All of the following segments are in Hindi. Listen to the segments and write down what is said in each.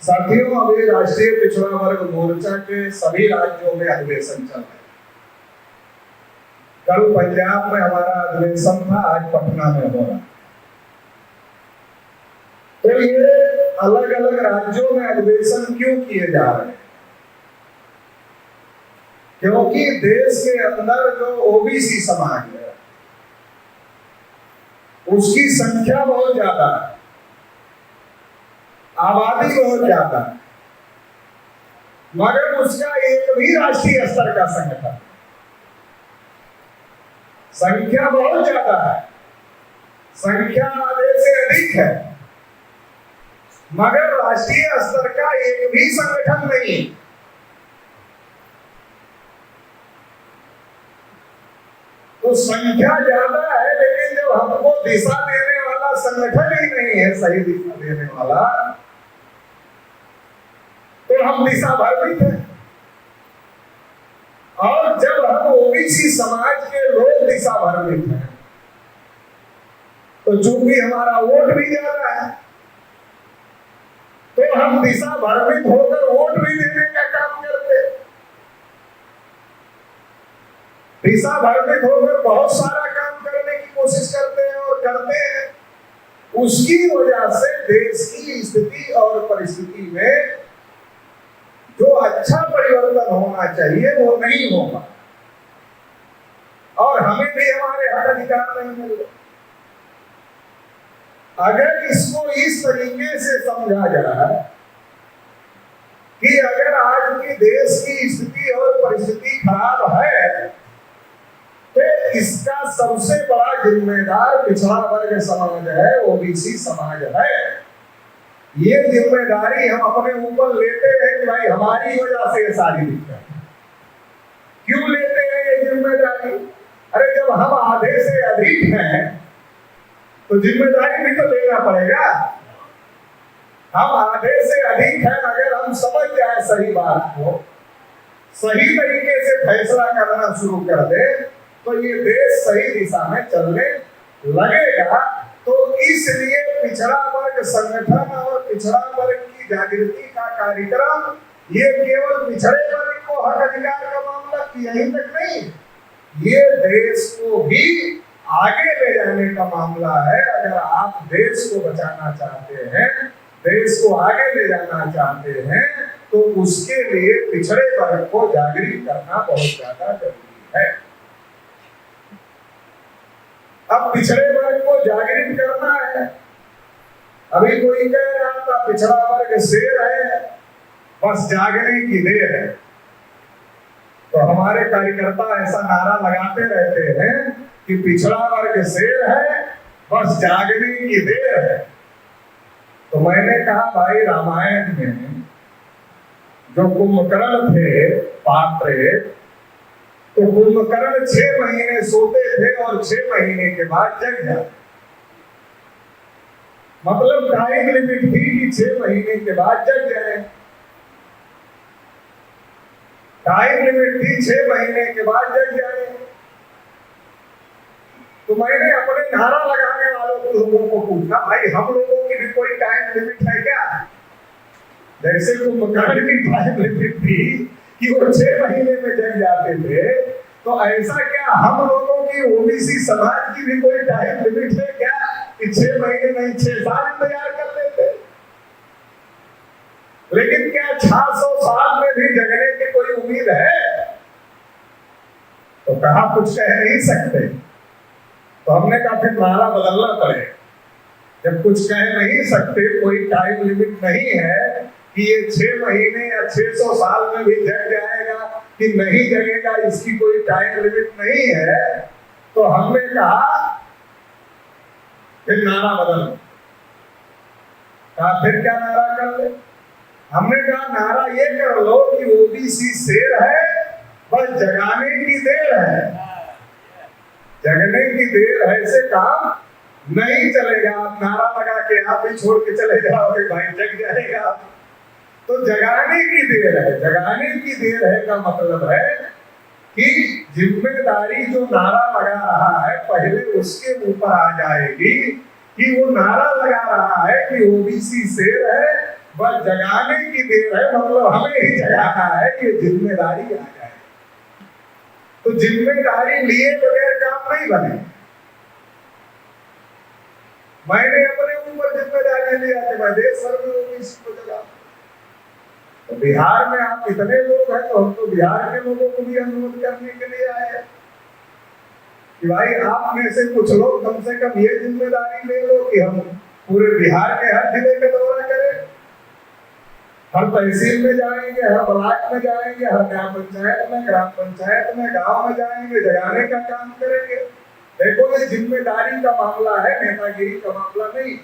साथियों, अभी राष्ट्रीय पिछड़ा वर्ग मोर्चा के सभी राज्यों में अधिवेशन चल रहा है। कल पंजाब में हमारा अधिवेशन था, आज पटना में हो रहा है। तो ये अलग अलग राज्यों में अधिवेशन क्यों किए जा रहे हैं? क्योंकि देश के अंदर जो ओबीसी समाज है उसकी संख्या बहुत ज्यादा है, आबादी बहुत ज्यादा है, मगर उसका एक भी राष्ट्रीय स्तर का संगठन, संख्या बहुत ज्यादा है, संख्या आधे से अधिक है, मगर राष्ट्रीय स्तर का एक भी संगठन नहीं। तो संख्या ज्यादा है, लेकिन जब हमको दिशा देने वाला संगठन ही नहीं है, सही दिशा देने वाला, तो हम दिशा भ्रमित हैं। और जब हम ओबीसी समाज के लोग दिशा भ्रमित हैं, तो चूंकि हमारा वोट भी ज्यादा है, तो हम दिशा भ्रमित होकर वोट भी देने का काम करते हैं। दिशा भ्रमित होकर बहुत सारा काम करने की कोशिश करते हैं और करते हैं। उसकी वजह से देश की स्थिति और परिस्थिति में जो अच्छा परिवर्तन होना चाहिए वो नहीं होगा, और हमें भी हमारे हक अधिकार नहीं मिल रहे। अगर इसको इस तरीके से समझा जाए कि अगर आज की देश की स्थिति और परिस्थिति खराब है, तो इसका सबसे बड़ा जिम्मेदार पिछड़ा वर्ग समाज है, ओबीसी समाज है। ये जिम्मेदारी हम अपने ऊपर लेते हैं कि भाई हमारी वजह से ये सारी दिक्कत। क्यों लेते हैं ये जिम्मेदारी? अरे जब हम आधे से अधिक हैं तो जिम्मेदारी भी तो लेना पड़ेगा। हम आधे से अधिक हैं, अगर हम समझ जाए सही बात को, सही तरीके से फैसला करना शुरू कर दे, तो ये देश सही दिशा में चलने लगेगा। तो इसलिए पिछड़ा वर्ग संगठन और पिछड़ा वर्ग की जागृति का कार्यक्रम ये केवल पिछड़े वर्ग को हक अधिकार का मामला यहीं तक नहीं, ये देश को भी आगे ले जाने का मामला है। अगर आप देश को बचाना चाहते हैं, देश को आगे ले जाना चाहते हैं, तो उसके लिए पिछड़े वर्ग को जागृत करना बहुत ज्यादा जरूरी है। अब पिछड़े वर्ग को जागृत करना है। अभी कोई कह रहा था पिछड़ा वर्ग शेर है, बस जागने की देर है। तो हमारे कार्यकर्ता ऐसा नारा लगाते रहते हैं कि पिछड़ा वर्ग शेर है, बस जागने की देर है। तो मैंने कहा भाई, रामायण में जो कुंभकर्ण थे पात्र, तो कुंभकर्ण 6 महीने सोते थे और 6 महीने के बाद जग जाते। मतलब टाइम लिमिट थी कि 6 महीने के बाद जग जाए। टाइम लिमिट थी 6 महीने के बाद जग जाए। तो मैंने अपने नारा लगाने वालों लोगों को पूछा, भाई हम लोगों की भी कोई टाइम लिमिट है क्या? जैसे कुंभकर्ण की टाइम लिमिट थी कि वो 6 महीने में जग जाते थे, तो ऐसा क्या हम लोगों की ओबीसी समाज की भी कोई टाइम लिमिट है क्या कि 6 महीने नहीं 6 साल इंतजार कर लेते? लेकिन क्या 600 साल में भी जगने की कोई उम्मीद है? तो कहा कुछ कह नहीं सकते। तो हमने कहा फिर नारा बदलना पड़े। जब कुछ कह नहीं सकते, कोई टाइम लिमिट नहीं है कि ये 6 महीने या 600 साल में भी जग जाएगा कि नहीं जगेगा, इसकी कोई टाइम लिमिट नहीं है, तो हमने कहा फिर नारा बदल। कहा फिर क्या नारा कर ले? हमने कहा नारा ये कर लो कि ओबीसी शेर है, बस जगाने की देर है। जगने की देर है से काम नहीं चलेगा। आप नारा लगा के आप ही छोड़ के चले जाओगे, भाई जग जाएगा। तो जगाने की देर है। जगाने की देर है का मतलब है कि जिम्मेदारी जो नारा लगा रहा है पहले उसके ऊपर आ जाएगी कि वो नारा लगा रहा है कि ओबीसी शेर है, बस जगाने की देर है, मतलब हमें ही जगाना है, ये जिम्मेदारी आ जाए। तो जिम्मेदारी लिए बगैर काम नहीं बने। मैंने अपने ऊपर जिम्मेदारी लिया कि मैं देश भर में ओबीसी को जगा। तो बिहार में आप इतने लोग हैं, तो हम तो बिहार के लोगों को भी अनुरोध करने के लिए आए हैं कि भाई आप में से कुछ लोग कम से कम ये जिम्मेदारी ले लो कि हम पूरे बिहार के हर जिले का दौरा करें, हर तहसील में जाएंगे, हर ब्लॉक में जाएंगे, हर ग्राम पंचायत में, गांव में जाएंगे, जगाने का काम करेंगे। देखो ये जिम्मेदारी का मामला है, नेतागिरी का मामला नहीं।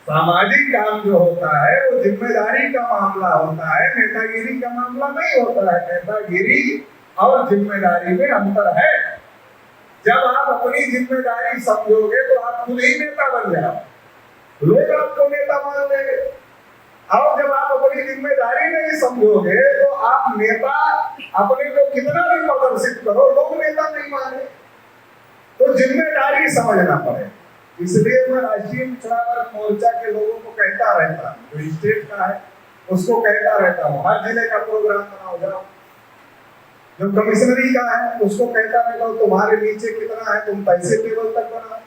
सामाजिक काम जो होता है वो जिम्मेदारी का मामला होता है, नेतागिरी का मामला नहीं होता है। नेतागिरी और जिम्मेदारी में अंतर है। जब आप अपनी जिम्मेदारी समझोगे तो आप खुद ही नेता बन जाओ, लोग आपको नेता मान लेंगे। और जब आप अपनी जिम्मेदारी नहीं समझोगे तो आप नेता अपने को कितना भी प्रदर्शित करो, लोग नेता नहीं माने। तो जिम्मेदारी समझना पड़ेगा। इसलिए मैं राष्ट्रीय पिछड़ा वर्ग मोर्चा के लोगों को कहता रहता हूँ, जो स्टेट का है उसको कहता रहता हूँ, हर जिले का प्रोग्राम बनाओ जाओ। जो कमिश्नरी का है उसको कहता रहता हूँ, तुम्हारे नीचे कितना है तुम पैसे टेबल तक बनाओ।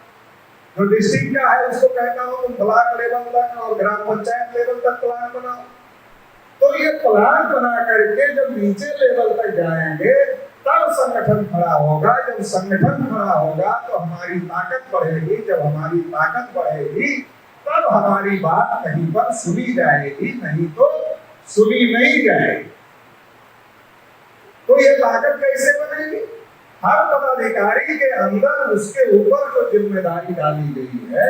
जो डिस्ट्रिक्ट का है उसको कहता हूँ तुम ब्लॉक लेवल तक और ग्राम पंचायत लेवल तक प्लान बनाओ। तो ये प्लान बना करके जब नीचे लेवल तक जाएंगे तब संगठन खड़ा होगा। जब संगठन खड़ा होगा तो हमारी ताकत बढ़ेगी। जब हमारी ताकत बढ़ेगी तब हमारी बात कहीं पर सुनी जाएगी, नहीं तो सुनी नहीं जाएगी। तो ये ताकत कैसे बनेगी? हर पदाधिकारी के अंदर उसके ऊपर जो जिम्मेदारी डाली गई है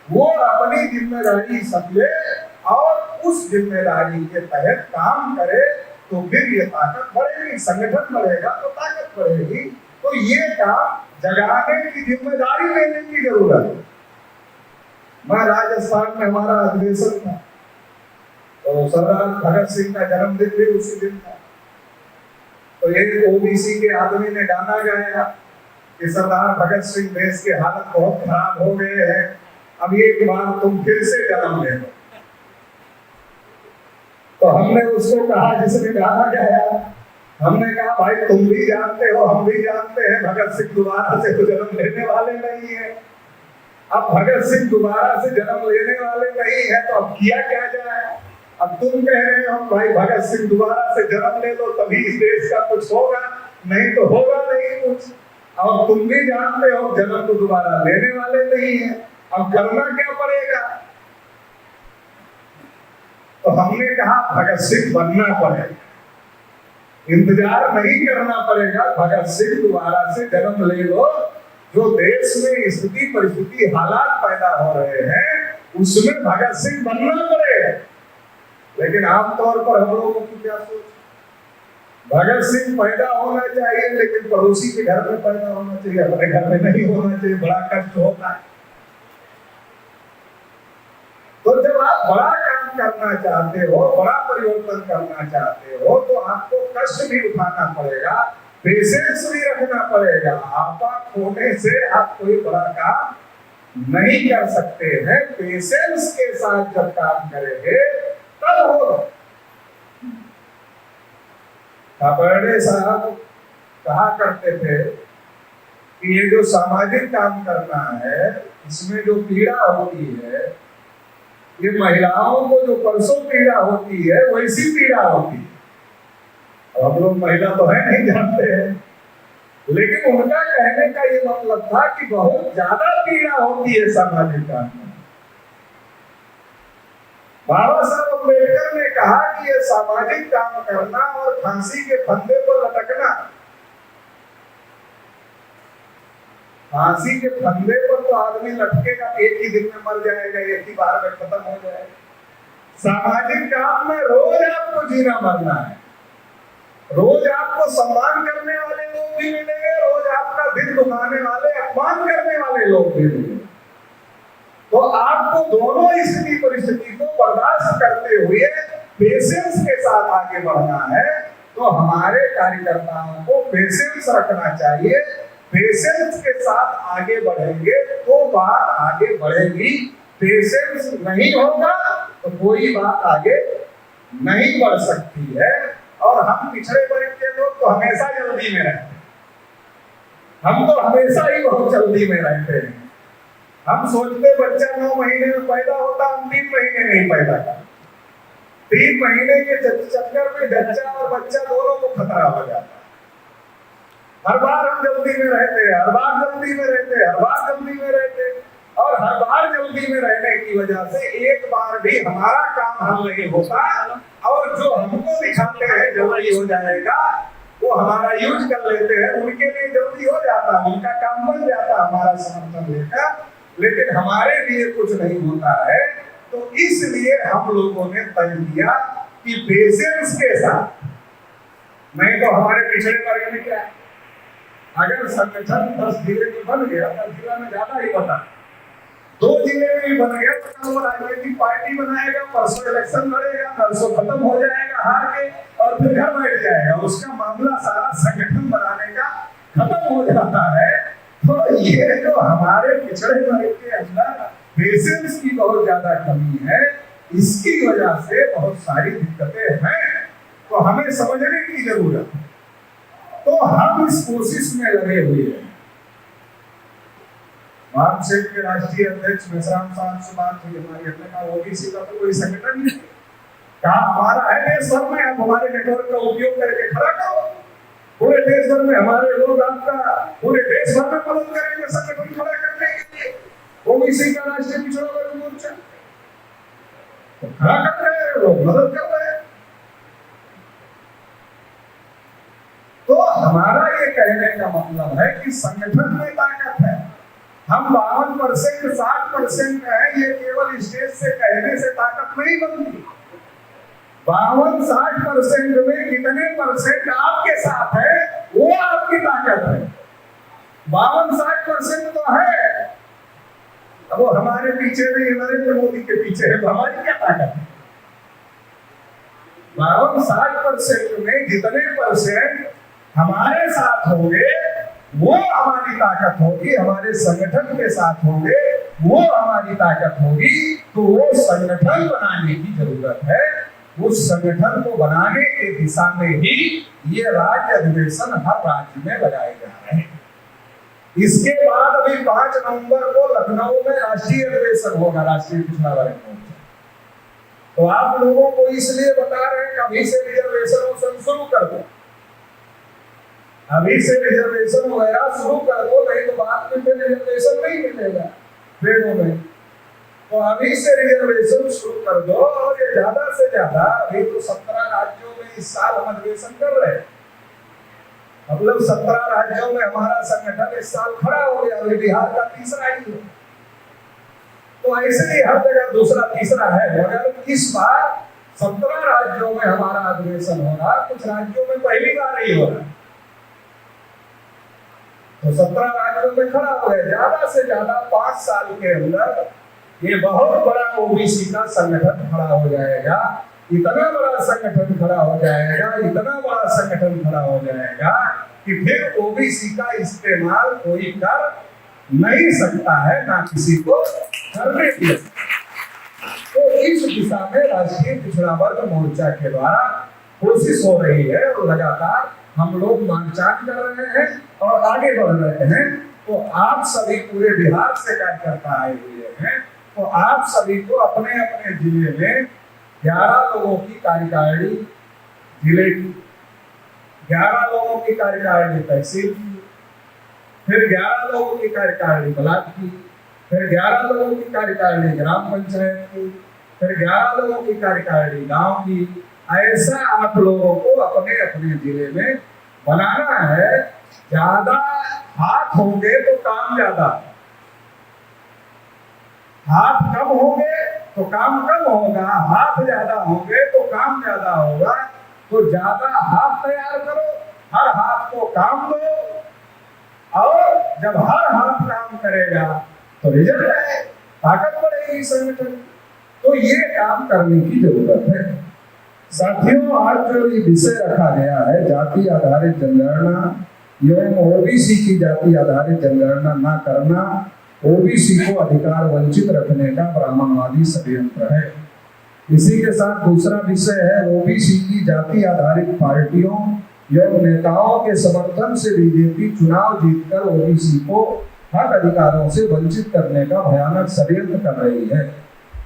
वो अपनी जिम्मेदारी समझे और उस जिम्मेदारी के तहत काम करे, तो फिर ये ताकत बढ़ेगी, संगठन बढ़ेगा तो ताकत बढ़ेगी। तो ये काम जगाने की जिम्मेदारी लेने की जरूरत है। मैं राजस्थान में हमारा अधिवेशन था, तो सरदार भगत सिंह का जन्मदिन भी उसी दिन था। तो एक ओबीसी के आदमी ने गाना गाया कि सरदार भगत सिंह देश के हालत बहुत खराब हो गए हैं, अब एक बार तुम फिर से जन्म ले लो। तो हमने उसको कहा, जिसने गाना गाया, हमने कहा भाई तुम भी जानते हो, हम भी जानते हैं, भगत सिंह दोबारा से तो जन्म लेने वाले नहीं है। अब भगत सिंह दोबारा से जन्म लेने वाले नहीं है तो अब किया क्या जाए? अब तुम कह रहे हो भाई भगत सिंह दोबारा से जन्म ले लो तभी इस देश का कुछ होगा, नहीं तो होगा नहीं कुछ। और तुम भी जानते हो जन्म तो दोबारा लेने वाले नहीं है, अब करना क्या पड़ेगा? तो हमने कहा भगत सिंह बनना पड़ेगा, इंतजार नहीं करना पड़ेगा, भगत सिंह दोबारा से जन्म ले लो। जो देश में स्थिति परिस्थिति हालात पैदा हो रहे हैं उसमें भगत सिंह बनना पड़ेगा। लेकिन आमतौर पर हम लोगों की क्या सोच, भगत सिंह पैदा होना चाहिए लेकिन पड़ोसी के घर में पैदा होना चाहिए, अपने घर में नहीं होना चाहिए, बड़ा कष्ट होता है। तो जब आप बड़ा काम करना चाहते हो, बड़ा परिवर्तन करना चाहते हो, तो आपको कष्ट भी उठाना पड़ेगा, पेशेंस भी रखना पड़ेगा। आपा खोने से आप कोई बड़ा काम नहीं कर सकते हैं। पेशेंस के साथ जब काम करेंगे तब होगा। काबर्डे साहब कहा करते थे कि ये जो सामाजिक काम करना है इसमें जो पीड़ा होती है, ये महिलाओं को जो परसों पीड़ा होती है वैसी पीड़ा होती है। हम लोग महिला तो है नहीं जानते हैं, लेकिन उनका कहने का ये मतलब था कि बहुत ज्यादा पीड़ा होती है सामाजिक काम में। बाबा साहब अम्बेडकर ने कहा कि ये सामाजिक काम करना और फांसी के फंदे पर लटकना, फांसी के फंदे पर तो आदमी लटकेगा, एक ही दिन में मर जाएगा, एक ही बार में खत्म हो जाएगा। सामाजिक काम में रोज आपको जीना मरना है, रोज आपको सम्मान करने वाले लोग भी मिलेंगे, रोज आपका दिल दुखाने वाले, अपमान करने वाले लोग भी मिलेंगे। तो आपको दोनों स्थिति परिस्थिति को बर्दाश्त करते हुए पेशेंस के साथ आगे बढ़ना है। तो हमारे कार्यकर्ताओं को पेशेंस रखना चाहिए। पेशेंस के साथ आगे बढ़ेंगे तो बात आगे बढ़ेगी। पेशेंस नहीं होगा तो कोई बात आगे नहीं बढ़ सकती है। और हम पिछड़े वर्ग के लोग तो हमेशा जल्दी में रहते हैं, हम तो हमेशा ही बहुत जल्दी में रहते हैं। हम सोचते बच्चा 9 महीने में पैदा होता, हम 3 महीने में ही पैदा करते। 3 महीने के चक्कर में बच्चा और बच्चा दोनों को खतरा हो जाता है। हर बार हम जल्दी में रहते हैं, हर बार जल्दी में रहते हैं, हर बार जल्दी में रहते हैं। और हर बार जल्दी में रहने की वजह से एक बार भी हमारा काम हल नहीं होता, और जो हमको दिखाते हैं जल्दी हो जाएगा वो हमारा यूज कर लेते हैं, उनके लिए जल्दी हो जाता है, उनका काम बन जाता है हमारा समर्थन लेकर, लेकिन हमारे लिए कुछ नहीं होता है। तो इसलिए हम लोगों ने तय किया कि पेशेंस के साथ, नहीं तो हमारे पिछड़े वर्ग में क्या है, अगर संगठन 10 जिले में बन गया, 10 जिला में ज्यादा ही बता, 2 जिले में ही बन गया तो कल वो राजनीतिक पार्टी बनाएगा, परसों इलेक्शन लड़ेगा, परसों खत्म हो जाएगा हार के, और फिर घर बैठ जाएगा, उसका मामला सारा संगठन बनाने का खत्म हो जाता है। तो ये जो हमारे पिछड़े वर्ग के अंदर पेशेंस की बहुत ज्यादा कमी है, इसकी वजह से बहुत सारी दिक्कतें हैं, तो हमें समझने की जरूरत है। तो हम इस कोशिश में लगे हुए हैं। वामसेट के राष्ट्रीय अध्यक्ष मेसराम साहब से बात हुई हमारी, हमने कहा ओबीसी का तो कोई संगठन नहीं, कहा हमारा है देश भर में, आप हमारे नेटवर्क का उपयोग करके खड़ा करो, पूरे देश भर में हमारे लोग आपका पूरे देश भर में मदद करेंगे संगठन खड़ा करने के लिए। ओबीसी का राष्ट्रीय पिछड़ा वर्ग मोर्चा तो खड़ा कर रहे हैं, लोग मदद कर रहे हैं। तो हमारा ये कहने का मतलब है कि संगठन में ताकत है। हम 52% 60% है, ये केवल स्टेज से कहने से ताकत नहीं बनती। 52-60% में कितने परसेंट आपके साथ है वो आपकी ताकत है। 52-60% तो है, अब वो हमारे पीछे नहीं, नरेंद्र मोदी के पीछे है, तो हमारी क्या ताकत है? 52-60% में जितने परसेंट हमारे साथ होंगे वो हमारी ताकत होगी, हमारे संगठन के साथ होंगे वो हमारी ताकत होगी। तो वो संगठन बनाने की जरूरत है। उस संगठन को बनाने के दिशा में ही ये राज्य अधिवेशन हर राज्य में लगाए जा रहे हैं। इसके बाद अभी 5 नवंबर को लखनऊ में राष्ट्रीय अधिवेशन होगा, राष्ट्रीय पिछड़ा वर्ग मोर्चा। तो आप लोगों को इसलिए बता रहे हैं कि अभी से रिजर्वेशन शुरू कर दो, अभी से रिजर्वेशन वगैरह शुरू कर दो, नहीं तो बाद में फिर रिजर्वेशन नहीं मिलेगा ट्रेनों में। तो अभी से रिजर्वेशन शुरू कर दो, और ये ज्यादा से ज्यादा, अभी तो 17 राज्यों में इस साल हम अधिवेशन कर रहे हैं, मतलब 17 राज्यों में हमारा संगठन इस साल खड़ा हो गया, अभी बिहार का तीसरा ही है। तो ऐसे ही हर जगह दूसरा तीसरा है, मगर इस बार 17 राज्यों में हमारा अधिवेशन हो रहा, कुछ राज्यों में पहली बार ही हो रहा। तो 17 राज्यों में खड़ा हो गया, ज्यादा से ज्यादा 5 साल के अंदर ये बहुत बड़ा ओबीसी का संगठन खड़ा हो जाएगा। इतना बड़ा संगठन खड़ा हो जाएगा, इतना बड़ा संगठन खड़ा हो जाएगा कि फिर ओबीसी का इस्तेमाल कोई कर नहीं सकता है, ना किसी को करने दिया। तो इस दिशा में राष्ट्रीय पिछड़ा वर्ग मोर्चा के द्वारा कोशिश हो रही है, और लगातार हम लोग मांगचांग कर रहे हैं और आगे बढ़ रहे हैं। तो आप सभी पूरे बिहार से कार्यकर्ता आए हुए हैं, तो आप सभी को अपने अपने जिले में 11 लोगों की कार्यकारिणी, जिले की 11 लोगों की कार्यकारिणी तहसील की, फिर 11 लोगों की कार्यकारिणी ब्लॉक की, फिर 11 लोगों की कार्यकारिणी ग्राम पंचायत की, फिर 11 लोगों की कार्यकारिणी गांव की। ऐसा आप लोगों को अपने अपने जिले में बनाना है। ज्यादा हाथ होंगे तो काम ज्यादा, हाथ कम होंगे तो काम कम होगा, हाथ ज्यादा होंगे तो काम ज्यादा होगा। तो ज्यादा हाथ तैयार करो, हर हाथ को काम दो, और जब हर हाथ काम करेगा तो रिजल्ट है, ताकत बढ़ेगी संगठन। तो ये काम करने की जरूरत है। साथियों, आज जो ये विषय रखा गया है, जाति आधारित जनगणना एवं ओबीसी की जाति आधारित जनगणना न करना, ओबीसी को अधिकार वंचित रखने का ब्राह्मणवादी षड्यंत्र है। इसी के साथ दूसरा विषय है ओबीसी की जाति आधारित पार्टियों एवं नेताओं के समर्थन से बीजेपी चुनाव जीतकर ओबीसी को हक अधिकारों से वंचित करने का भयानक षड्यंत्र कर रही है।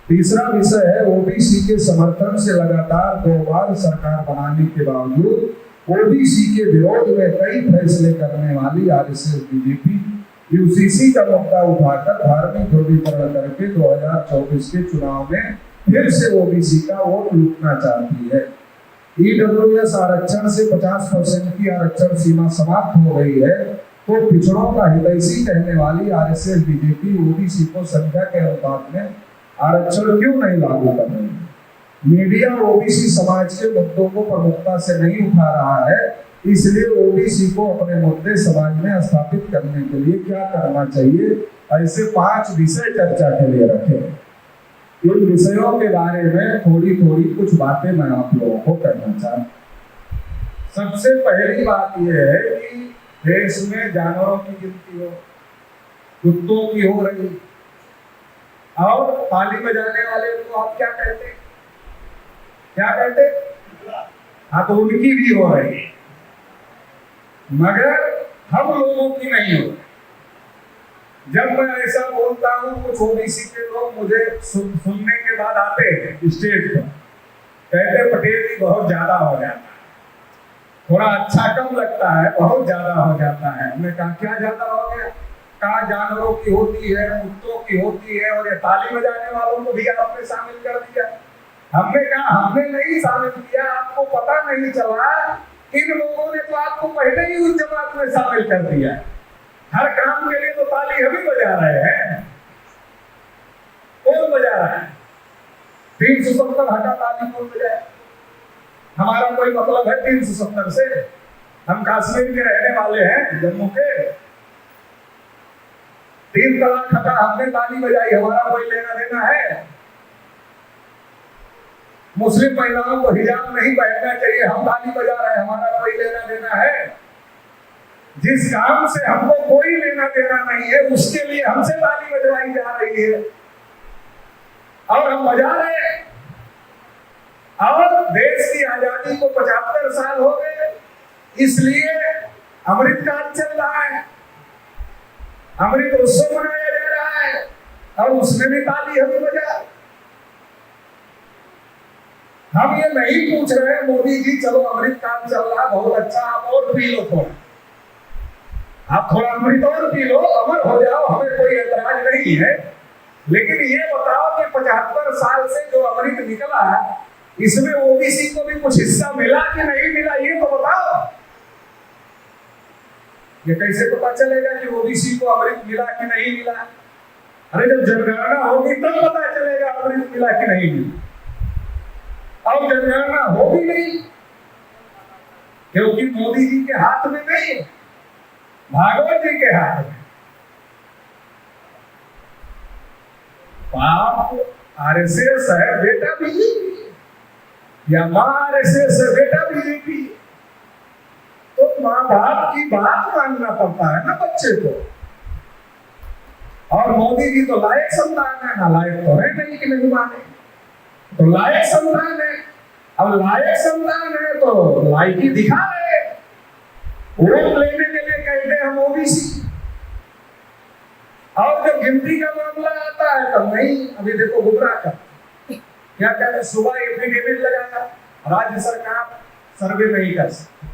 तीसरा विषय है ओबीसी के समर्थन से लगातार 2 बार सरकार बनाने के बावजूद ओबीसी के विरोध में कई फैसले करने वाली आरएसएस बीजेपी यूसीसी का मुद्दा उठाकर धार्मिक ध्रुवीकरण करके 2024 के चुनाव में फिर से ओबीसी का वोट लूटना चाहती है। ईडब्ल्यूएस आरक्षण से 50% की आरक्षण सीमा समाप्त हो गई है, तो पिछड़ों का हितैषी कहने वाली आरएसएस बीजेपी ओबीसी को संख्या के अनुपात में आरक्षण क्यों नहीं लागू कर रही है? मीडिया ओबीसी समाज के मुद्दों को प्रमुखता से नहीं उठा रहा है, इसलिए ओबीसी को अपने मुद्दे समाज में स्थापित करने के लिए क्या करना चाहिए, ऐसे 5 विषय चर्चा के लिए रखे। इन विषयों के बारे में थोड़ी कुछ बातें मैं आप लोगों को कहना चाहता हूं। सबसे पहली बात यह है कि देश में जानवरों की गिनती हो, कुत्तों की हो रही, और ताली बजाने वाले को आप क्या कहते? क्या कहते? हाँ, तो उनकी भी हो रही, मगर हम लोगों की नहीं हो। जब मैं ऐसा बोलता हूँ कुछ ओबीसी के लोग मुझे सुनने के बाद आते हैं स्टेज पर, कहते पटेल जी बहुत ज्यादा हो जाता है, थोड़ा अच्छा कम लगता है, बहुत ज्यादा हो जाता है। हमने कहा क्या ज्यादा हो गया? कहा जानवरों की होती है, कुत्तों की होती है, और ये ताली बजाने वालों को भी आपने शामिल कर दिया। हमने कहा हमने नहीं शामिल किया, आपको पता नहीं चला, इन लोगों ने तो आपको पहले ही उस जमात में शामिल कर दिया। हर काम के लिए तो ताली हम ही बजा रहे हैं, कौन बजा रहा है? 370 हटा ताली कौन बजाए? हमारा कोई मतलब है 370 से? हम कश्मीर के रहने वाले हैं, जम्मू के। 3 तलाक हटा, हमने ताली बजाई, हमारा कोई लेना देना है? मुस्लिम महिलाओं को हिजाब नहीं पहनना चाहिए, हम ताली बजा रहे हैं, हमारा कोई लेना देना है? जिस काम से हमको कोई लेना देना नहीं है, उसके लिए हमसे ताली बजवाई जा रही है, और हम बजा रहे हैं। और देश की आजादी को 75 साल हो गए, इसलिए अमृतकाल चल रहा है, अमृत उत्सव मनाया जा रहा है, और उसमें भी ताली हम बजा। हम ये नहीं पूछ रहे मोदी जी चलो अमृतकाल चल रहा, बहुत अच्छा, आप और पी लो थोड़ा, आप थोड़ा अमृत और पी लो, अमर हो जाओ, हमें कोई ऐतराज नहीं है। लेकिन ये बताओ कि 75 साल से जो अमृत निकला है, इसमें ओबीसी को भी कुछ हिस्सा मिला कि नहीं मिला, ये तो बताओ। ये कैसे पता चलेगा कि ओबीसी को अमृत मिला कि नहीं मिला? अरे जब जनगणना होगी तब पता चलेगा अमृत मिला कि नहीं मिला। अब जनगणना होगी नहीं, क्योंकि मोदी जी के हाथ में नहीं है, भागवत जी के हाथ में। बाप आरएसएस है, बेटा बीजेपी, या माँ आरएसएस है, बेटा बीजेपी, तो माँ बाप की बात मानना पड़ता है ना बच्चे को। और मोदी जी तो लायक संतान है, ना लायक तो है नहीं कि नहीं माने, तो लायक संतान है। अब लायक संतान है तो लायकी दिखा रहे, वोट लेने के लिए कहते हैं हम ओबीसी, और जब गिनती का मामला आता है तब नहीं। अभी देखो गुमराह का क्या कहते, सुबह एफिडेविट लगाया, राज्य सरकार सर्वे नहीं कर सकती,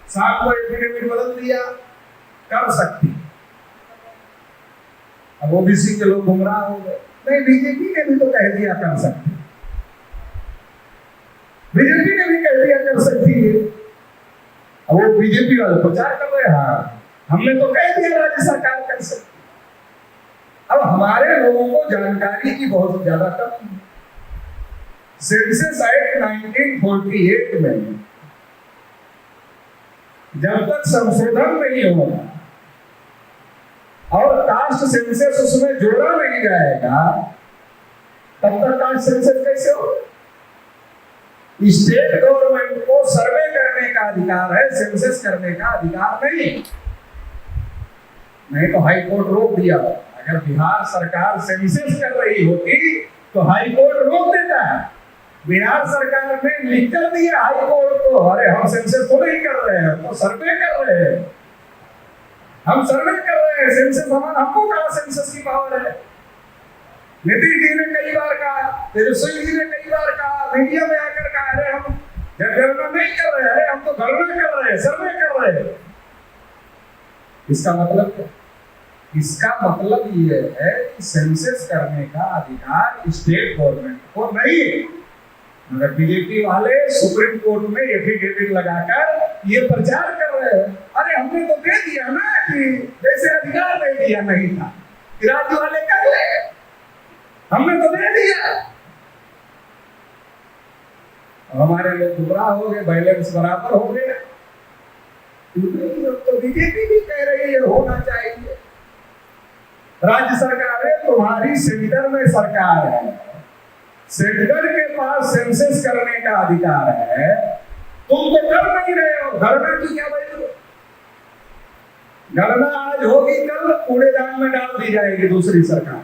शाम को एफिडेविट बदल दिया, कर सकती। अब ओबीसी के लोग गुमराह हो गए, नहीं बीजेपी ने भी तो कह दिया कर सकती, बीजेपी ने भी कह दिया कर सकती है। अब वो बीजेपी वाले प्रचार कर रहे हैं, हाँ हमने तो कह दिया राज्य सरकार कर सकती। अब हमारे लोगों को जानकारी की बहुत ज्यादा कमी है। सेंसस एक्ट 1948 में जब तक संशोधन नहीं होगा और कास्ट सेंसस उसमें जोड़ा नहीं जाएगा, तब तक कास्ट सेंसस कैसे होगा? स्टेट गवर्नमेंट को सर्वे करने का अधिकार है, सेंसस करने का अधिकार नहीं तो हाई कोर्ट रोक दिया। अगर बिहार सरकार सेंसस कर रही होती तो हाई कोर्ट रोक देता है, बिहार सरकार ने लिख कर दिया हाई कोर्ट को, अरे हम सेंसस तो नहीं कर रहे हैं, तो सर्वे कर रहे हैं, हम सर्वे कर रहे हैं, सेंसस हमको कहा सेंसस की पावर है। नीतीश जी ने कई बार कहा, तेजस्वी जी ने कई बार कहा, मीडिया में आकर कहा अरे हम जनगणना नहीं कर रहे, अरे हम तो गणना कर रहे हैं, सर्वे कर रहे हैं। इसका मतलब क्या? इसका मतलब ये है कि सेंसस करने का अधिकार स्टेट गवर्नमेंट को नहीं। मगर बीजेपी वाले सुप्रीम कोर्ट में एफिडेविट लगाकर ये प्रचार कर रहे हैं, अरे हमने तो दे दिया ना, कि जैसे अधिकार दे दिया नहीं था कि राज्य वाले कर ले, हमने तो दे दिया। हमारे लोग गुमराह हो गए, बैलेंस बराबर हो गए। तो बीजेपी भी कह रही है होना चाहिए। राज्य सरकार है, तुम्हारी सेंटर में सरकार है, सेंटर के पास सेंसस करने का अधिकार है, तुम तो कर नहीं रहे हो। गणना की क्या वैल्यू? गणना आज होगी, कल कूड़ेदान में डाल दी जाएगी दूसरी सरकार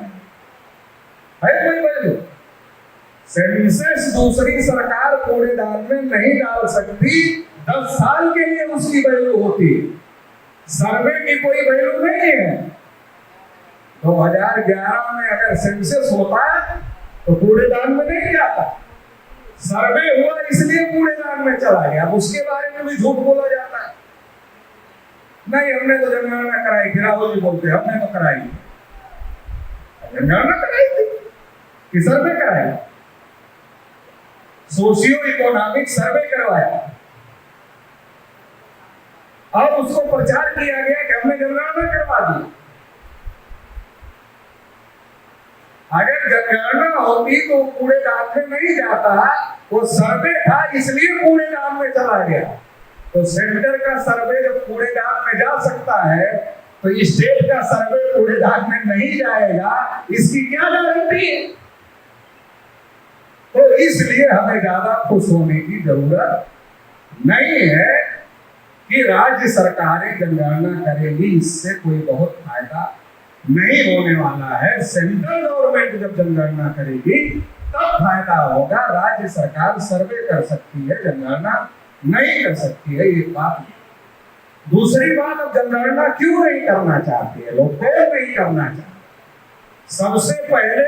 है कोई वैल्यू? सेंसस दूसरी सरकार कूड़ेदान में नहीं डाल सकती, 10 साल के लिए उसकी वैल्यू होती। सर्वे की कोई वैल्यू नहीं है। 2011 में अगर सेंसस होता तो कूड़ेदान में नहीं जाता, सर्वे हुआ इसलिए कूड़ेदान में चला गया। अब उसके बारे में भी झूठ बोला जाता है, नहीं हमने तो जनगणना कराई थी। राहुल जी बोलते हमने तो कराई, जनगणना कराई थी कि सर्वे कराई? सोशियो इकोनॉमिक सर्वे करवाया और उसको प्रचार किया गया कि हमने जनगणना करवा दी। अगर जनगणना होती तो कूड़ेदान में नहीं जाता, वो सर्वे था इसलिए कूड़ेदान में चला गया। तो सेंटर का सर्वे जब कूड़ेदान में जा सकता है तो स्टेट का सर्वे कूड़ेदान में नहीं जाएगा, इसकी क्या गारंटी है? तो इसलिए हमें ज्यादा खुश होने की जरूरत नहीं है कि राज्य सरकारें जनगणना करेगी, इससे कोई बहुत फायदा नहीं होने वाला है। सेंट्रल गवर्नमेंट जब जनगणना करेगी तब फायदा होगा। राज्य सरकार सर्वे कर सकती है, जनगणना नहीं कर सकती है, एक बात। दूसरी बात, अब जनगणना क्यों नहीं करना चाहती है लोग? क्यों नहीं करना चाहते? सबसे पहले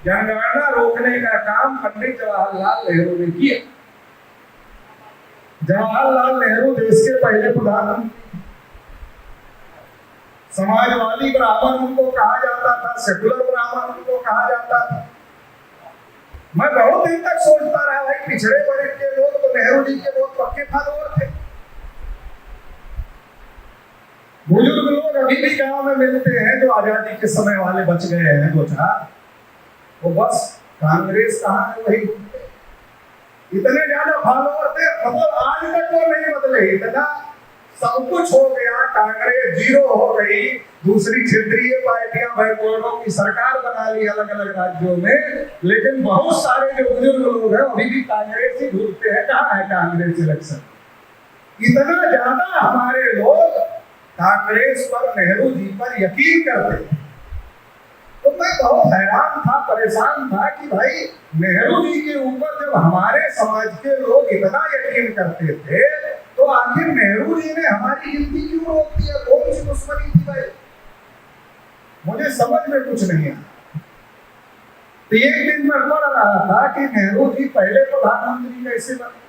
जनगणना रोकने का काम पंडित जवाहरलाल नेहरू ने किया। जवाहरलाल नेहरू देश के पहले प्रधानमंत्री, समाजवादी ब्राह्मण उनको कहा जाता था, सेकुलर ब्राह्मण उनको कहा जाता था। मैं बहुत दिन तक सोचता रहा भाई पिछड़े वर्ग के लोग तो नेहरू जी के बहुत पक्के फॉलोअर थे। बुजुर्ग लोग अभी भी गांव में मिलते हैं जो आजादी के समय वाले बच गए हैं दो चार, वो बस कांग्रेस कहाँ है वही घूमते। इतने ज्यादा फॉलोअर थे, मतलब आज तक वो नहीं बदले। इतना सब कुछ हो गया, कांग्रेस जीरो हो गई, दूसरी क्षेत्रीय पार्टियां बैकवर्डों की सरकार बना ली अलग अलग राज्यों में, लेकिन बहुत सारे जो बुजुर्ग लोग हैं अभी भी कांग्रेस ही ढूंढते हैं कहाँ है कांग्रेस इलेक्शन। इतना ज्यादा हमारे लोग कांग्रेस पर, नेहरू जी पर यकीन करते हैं। तो मैं बहुत हैरान था, परेशान था कि भाई नेहरू जी के ऊपर जब हमारे समाज के लोग इतना यकीन करते थे तो आखिर नेहरू जी ने हमारी गिनती क्यों रोक दिया? कौन सी दुश्मनी थी भाई? मुझे समझ में कुछ नहीं आया। तो एक दिन मैं पढ़ रहा था कि नेहरू जी पहले प्रधानमंत्री कैसे बने।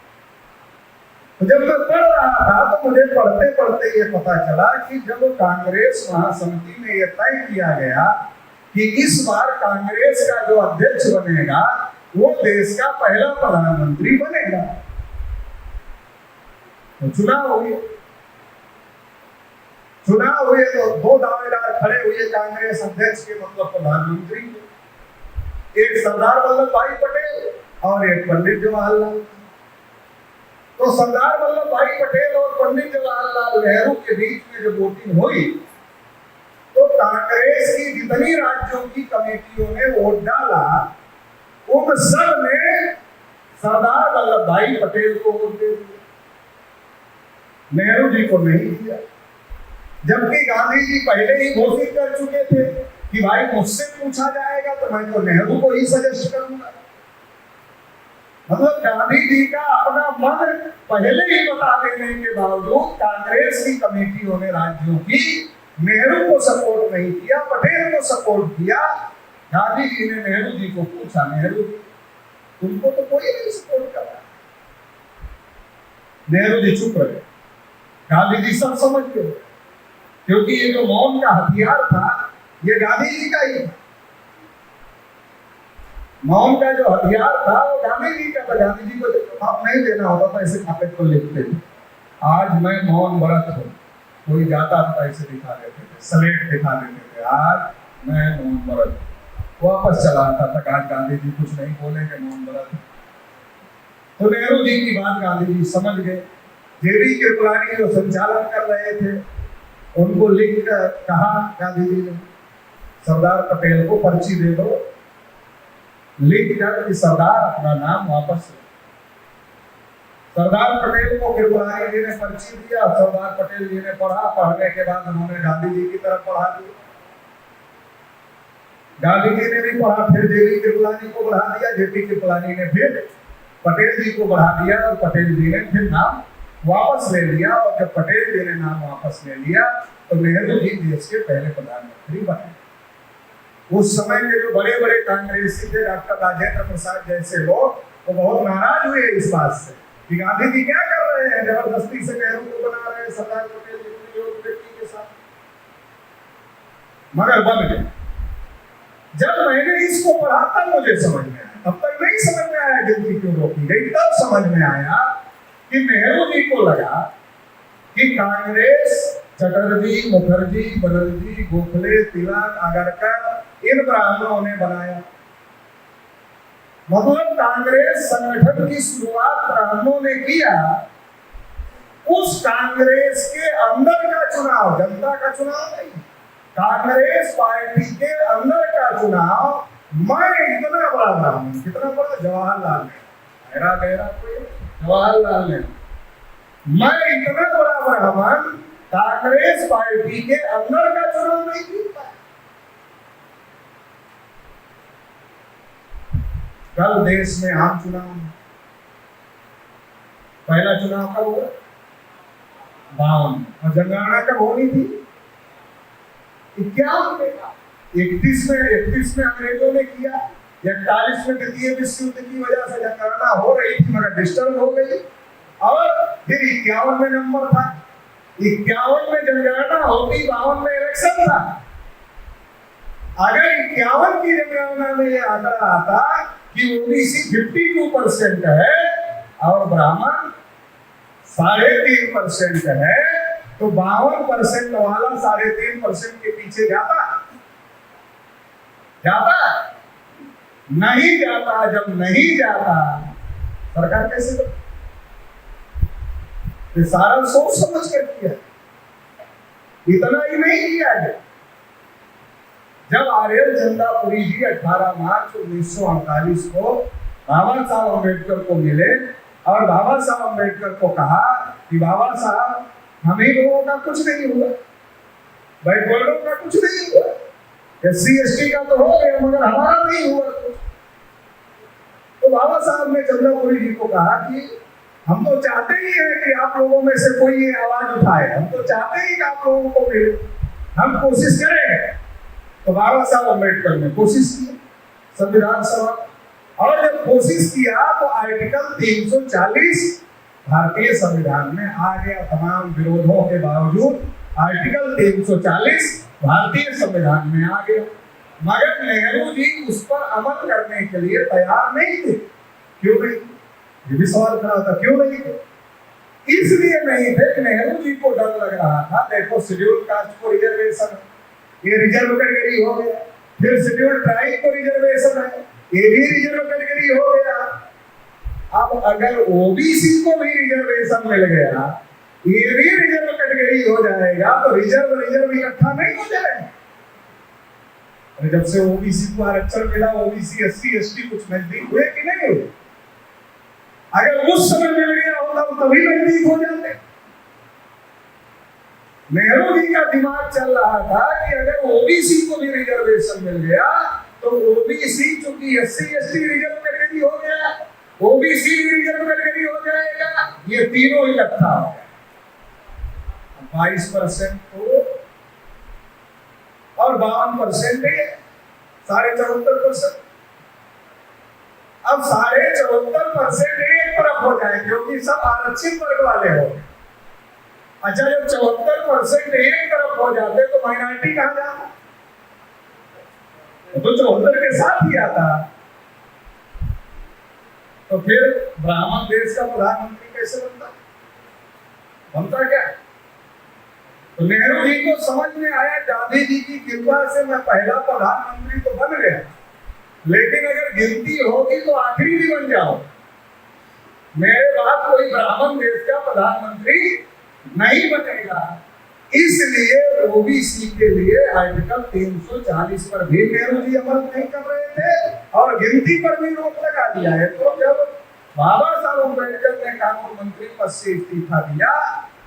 तो जब मैं पढ़ रहा था तो मुझे पढ़ते पढ़ते ये पता चला कि जब कांग्रेस महासमिति में यह तय किया गया कि इस बार कांग्रेस का जो अध्यक्ष बनेगा वो देश का पहला प्रधानमंत्री बनेगा, तो चुनाव हुए। चुनाव हुए तो दो दावेदार खड़े हुए कांग्रेस अध्यक्ष के, मतलब प्रधानमंत्री, एक सरदार वल्लभ भाई पटेल और एक पंडित जवाहरलाल। तो सरदार वल्लभ भाई पटेल और पंडित जवाहरलाल नेहरू के बीच में जब वोटिंग हुई तो कांग्रेस की जितनी राज्यों की कमेटियों ने वोट डाला उन सब ने सरदार वल्लभ भाई पटेल को वोट दे दिया, नेहरू जी को नहीं दिया। जबकि गांधी जी पहले ही घोषित कर चुके थे कि भाई मुझसे पूछा जाएगा तो मैं तो नेहरू को ही सजेस्ट करूंगा। मतलब गांधी जी का अपना मन पहले ही बता देने के बावजूद कांग्रेस की कमेटियों ने राज्यों की नेहरू को सपोर्ट नहीं किया, पटेल को सपोर्ट किया। गांधी जी ने नेहरू जी को पूछा, नेहरू जी तुमको तो कोई नहीं सपोर्ट कर रहा। नेहरू जी चुप रहे, गांधी जी सब समझ गए, क्योंकि ये जो मौन का हथियार था ये गांधी जी का ही था। मौन का जो हथियार था वो गांधी जी का था। गांधी जी को आप नहीं देना होता था, ऐसे खाते को लिखते थे, आज मैं मौन व्रत हूं। कोई जाता था ऐसे दिखा देते थे, स्लेट दिखा देते थे, आज मैं मौन व्रत, वापस चला आता था। आज गांधी जी कुछ नहीं बोलेंगे, मौन व्रत। तो नेहरू जी की बात गांधी जी समझ गए। जेबी कृपलानी जो संचालन कर रहे थे उनको लिख कर कहा गांधी जी ने, सरदार पटेल को पर्ची दे दो, लिख कर कि सरदार अपना नाम वापस ले। सरदार पटेल को कृपलानी जी ने पर्ची दिया, सरदार पटेल जी ने पढ़ा, पढ़ने के बाद उन्होंने गांधी जी की तरफ पढ़ा दिया। गांधी जी ने भी पढ़ा, फिर जेबी कृपलानी को बढ़ा दिया, जेबी कृपलानी ने फिर पटेल जी को बढ़ा दिया और पटेल जी ने फिर नाम वापस ले लिया। और जब पटेल जी ने नाम वापस ले लिया तो नेहरू जी देश के पहले प्रधानमंत्री बने। उस समय के जो बड़े बड़े कांग्रेसी थे, डॉक्टर राजेंद्र प्रसाद जैसे लोग, वो बहुत नाराज हुए इस बात से कि गांधी जी क्या कर रहे हैं, जबरदस्ती से नेहरू को बना रहे हैं सरदार पटेल जी व्यक्ति के साथ। मगर बन गए। जब मैंने इसको पढ़ा तब मुझे समझ में आया, तब तक नहीं समझ में आया गिनती क्यों रोकी गई। तब समझ में आया कि नेहरू जी को लगा कि कांग्रेस चटर्जी, मुखर्जी, बनर्जी, गोखले, तिलक, आगरकर इन ब्राह्मणों ने बनाया। मतलब कांग्रेस संगठन की शुरुआत ब्राह्मणों ने किया। उस कांग्रेस के अंदर का चुनाव, जनता का चुनाव नहीं, कांग्रेस पार्टी के अंदर का चुनाव। मैं इतना बड़ा ब्राह्मण, कितना बड़ा, जवाहरलाल नेहरू, मेरा गहरा कोई जवाहरलाल नेहरू, मैं इतना बड़ा ब्राह्मण कांग्रेस पार्टी के अंदर का चुनाव नहीं जीत पाया। कल देश में आम चुनाव, पहला चुनाव कब हुआ? 52। और जनगणना कब होनी थी? 51 में। 31 में अंग्रेजों ने किया, 41 में द्वितीय विश्व युद्ध की वजह से जनगणना हो रही थी मगर डिस्टर्ब हो गई। और फिर 51 में नंबर था, 51 में जनगणना होती, 52 में इलेक्शन था। अगर 51 की जनगणना में यह आंकड़ा आता कि ओबीसी 52% है और ब्राह्मण 3.5% है, तो 52% वाला 3.5% के पीछे जाता नहीं जाता। जब नहीं जाता सरकार कैसे करती? ये सारा सोच समझ कर किया। इतना ही नहीं किया है। जब आर्यल चंदापुरी जी 18 मार्च 1948 को बाबा साहब अम्बेडकर को मिले और बाबा साहब अम्बेडकर को कहा कि बाबा साहब, हम ही लोगों का कुछ नहीं हुआ, बैकवर्डों का कुछ नहीं हुआ, SC ST का तो हो गया मगर हमारा नहीं हुआ कुछ। तो बाबा साहब ने चंद्रपुरी जी को कहा कि हम तो चाहते ही हैं कि आप लोगों में से कोई ये आवाज उठाए, हम तो चाहते ही कि आप लोगों को मिले, हम कोशिश करें। तो बाबा साहब अम्बेडकर ने कोशिश की संविधान सभा, और जब कोशिश किया तो आर्टिकल 340 भारतीय संविधान में आ गया। तमाम विरोधों के बावजूद आर्टिकल 340 भारतीय संविधान में आ गया। मगर नेहरू जी उस पर अमल करने के लिए तैयार नहीं थे। क्यों नहीं? ये भी सवाल खड़ा था, क्यों नहीं थे? इसलिए नहीं थे कि नेहरू जी को डर लग रहा था, देखो शेड्यूल कास्ट को रिजर्वेशन, ये रिजर्व कैटेगरी हो गया, फिर शेड्यूल ट्राइब को रिजर्वेशन है, ये भी रिजर्व कैटेगरी हो गया। अब अगर ओबीसी को भी रिजर्वेशन मिल गया, ये भी रिजर्व कैटेगरी हो जाएगा, तो रिजर्व इकट्ठा नहीं हो जाएगा। जब से ओबीसी को आरक्षण मिला, ओबीसी SC ST कुछ नजदीक हुए कि नहीं हुए? अगर उस समय मिल गया होता तो तभी नजदीक हो जाते। नेहरू जी का दिमाग चल रहा था कि अगर ओबीसी को भी रिजर्वेशन मिल गया तो ओबीसी चूंकि SC ST रिजर्व कैटेगरी हो गया, ओबीसी रिजर्व कैटेगरी हो जाएगा, ये तीनों इकट्ठा हो गया। 22% को और 52% 74.5%। अब 74.5% एक तरफ हो जाए क्योंकि सब आरक्षित वर्ग वाले हो। अच्छा, जब 74% एक तरफ हो जाते तो माइनॉरिटी कहां जाता? तो 74 के साथ ही आता। तो फिर ब्राह्मण देश का प्रधानमंत्री कैसे बनता क्या? तो नेहरू जी को समझ में आया, गांधी जी की कृपा से मैं पहला प्रधानमंत्री तो बन गया, लेकिन अगर गिनती होगी तो आखिरी भी बन जाओ। मेरे बाद कोई ब्राह्मण देश का प्रधानमंत्री नहीं बनेगा। इसलिए ओबीसी के लिए आर्टिकल 340 पर भी नेहरू जी अमल नहीं कर रहे थे और गिनती पर भी रोक लगा दिया है। तो जब बाबा साहब अम्बेडकर ने कानून मंत्री पद से इस्तीफा दिया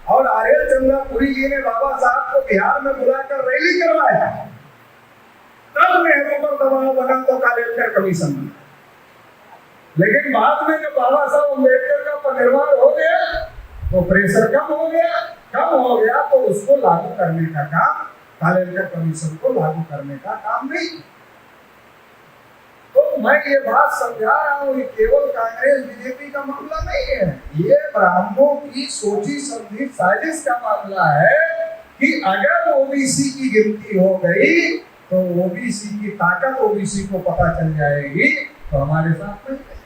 और आर्य चंद्रापुरी जी ने बाबा साहब को बिहार में बुलाकर रैली करवाया, तब नेहरू पर दबाव बना तो कालेलकर कमीशन बना। लेकिन बाद में जब बाबा साहब अम्बेडकर का परिनिर्वाण हो गया तो प्रेशर कम हो गया तो उसको लागू करने का काम, कालेलकर कमीशन को लागू करने का काम नहीं। तो मैं ये बात समझा रहा हूँ, ये केवल कांग्रेस बीजेपी का मामला नहीं है, ये ब्राह्मणों की सोची समझी साजिश का मामला है कि अगर ओबीसी की गिनती हो गई तो ओबीसी की ताकत ओबीसी को पता चल जाएगी, तो हमारे साथ नहीं है,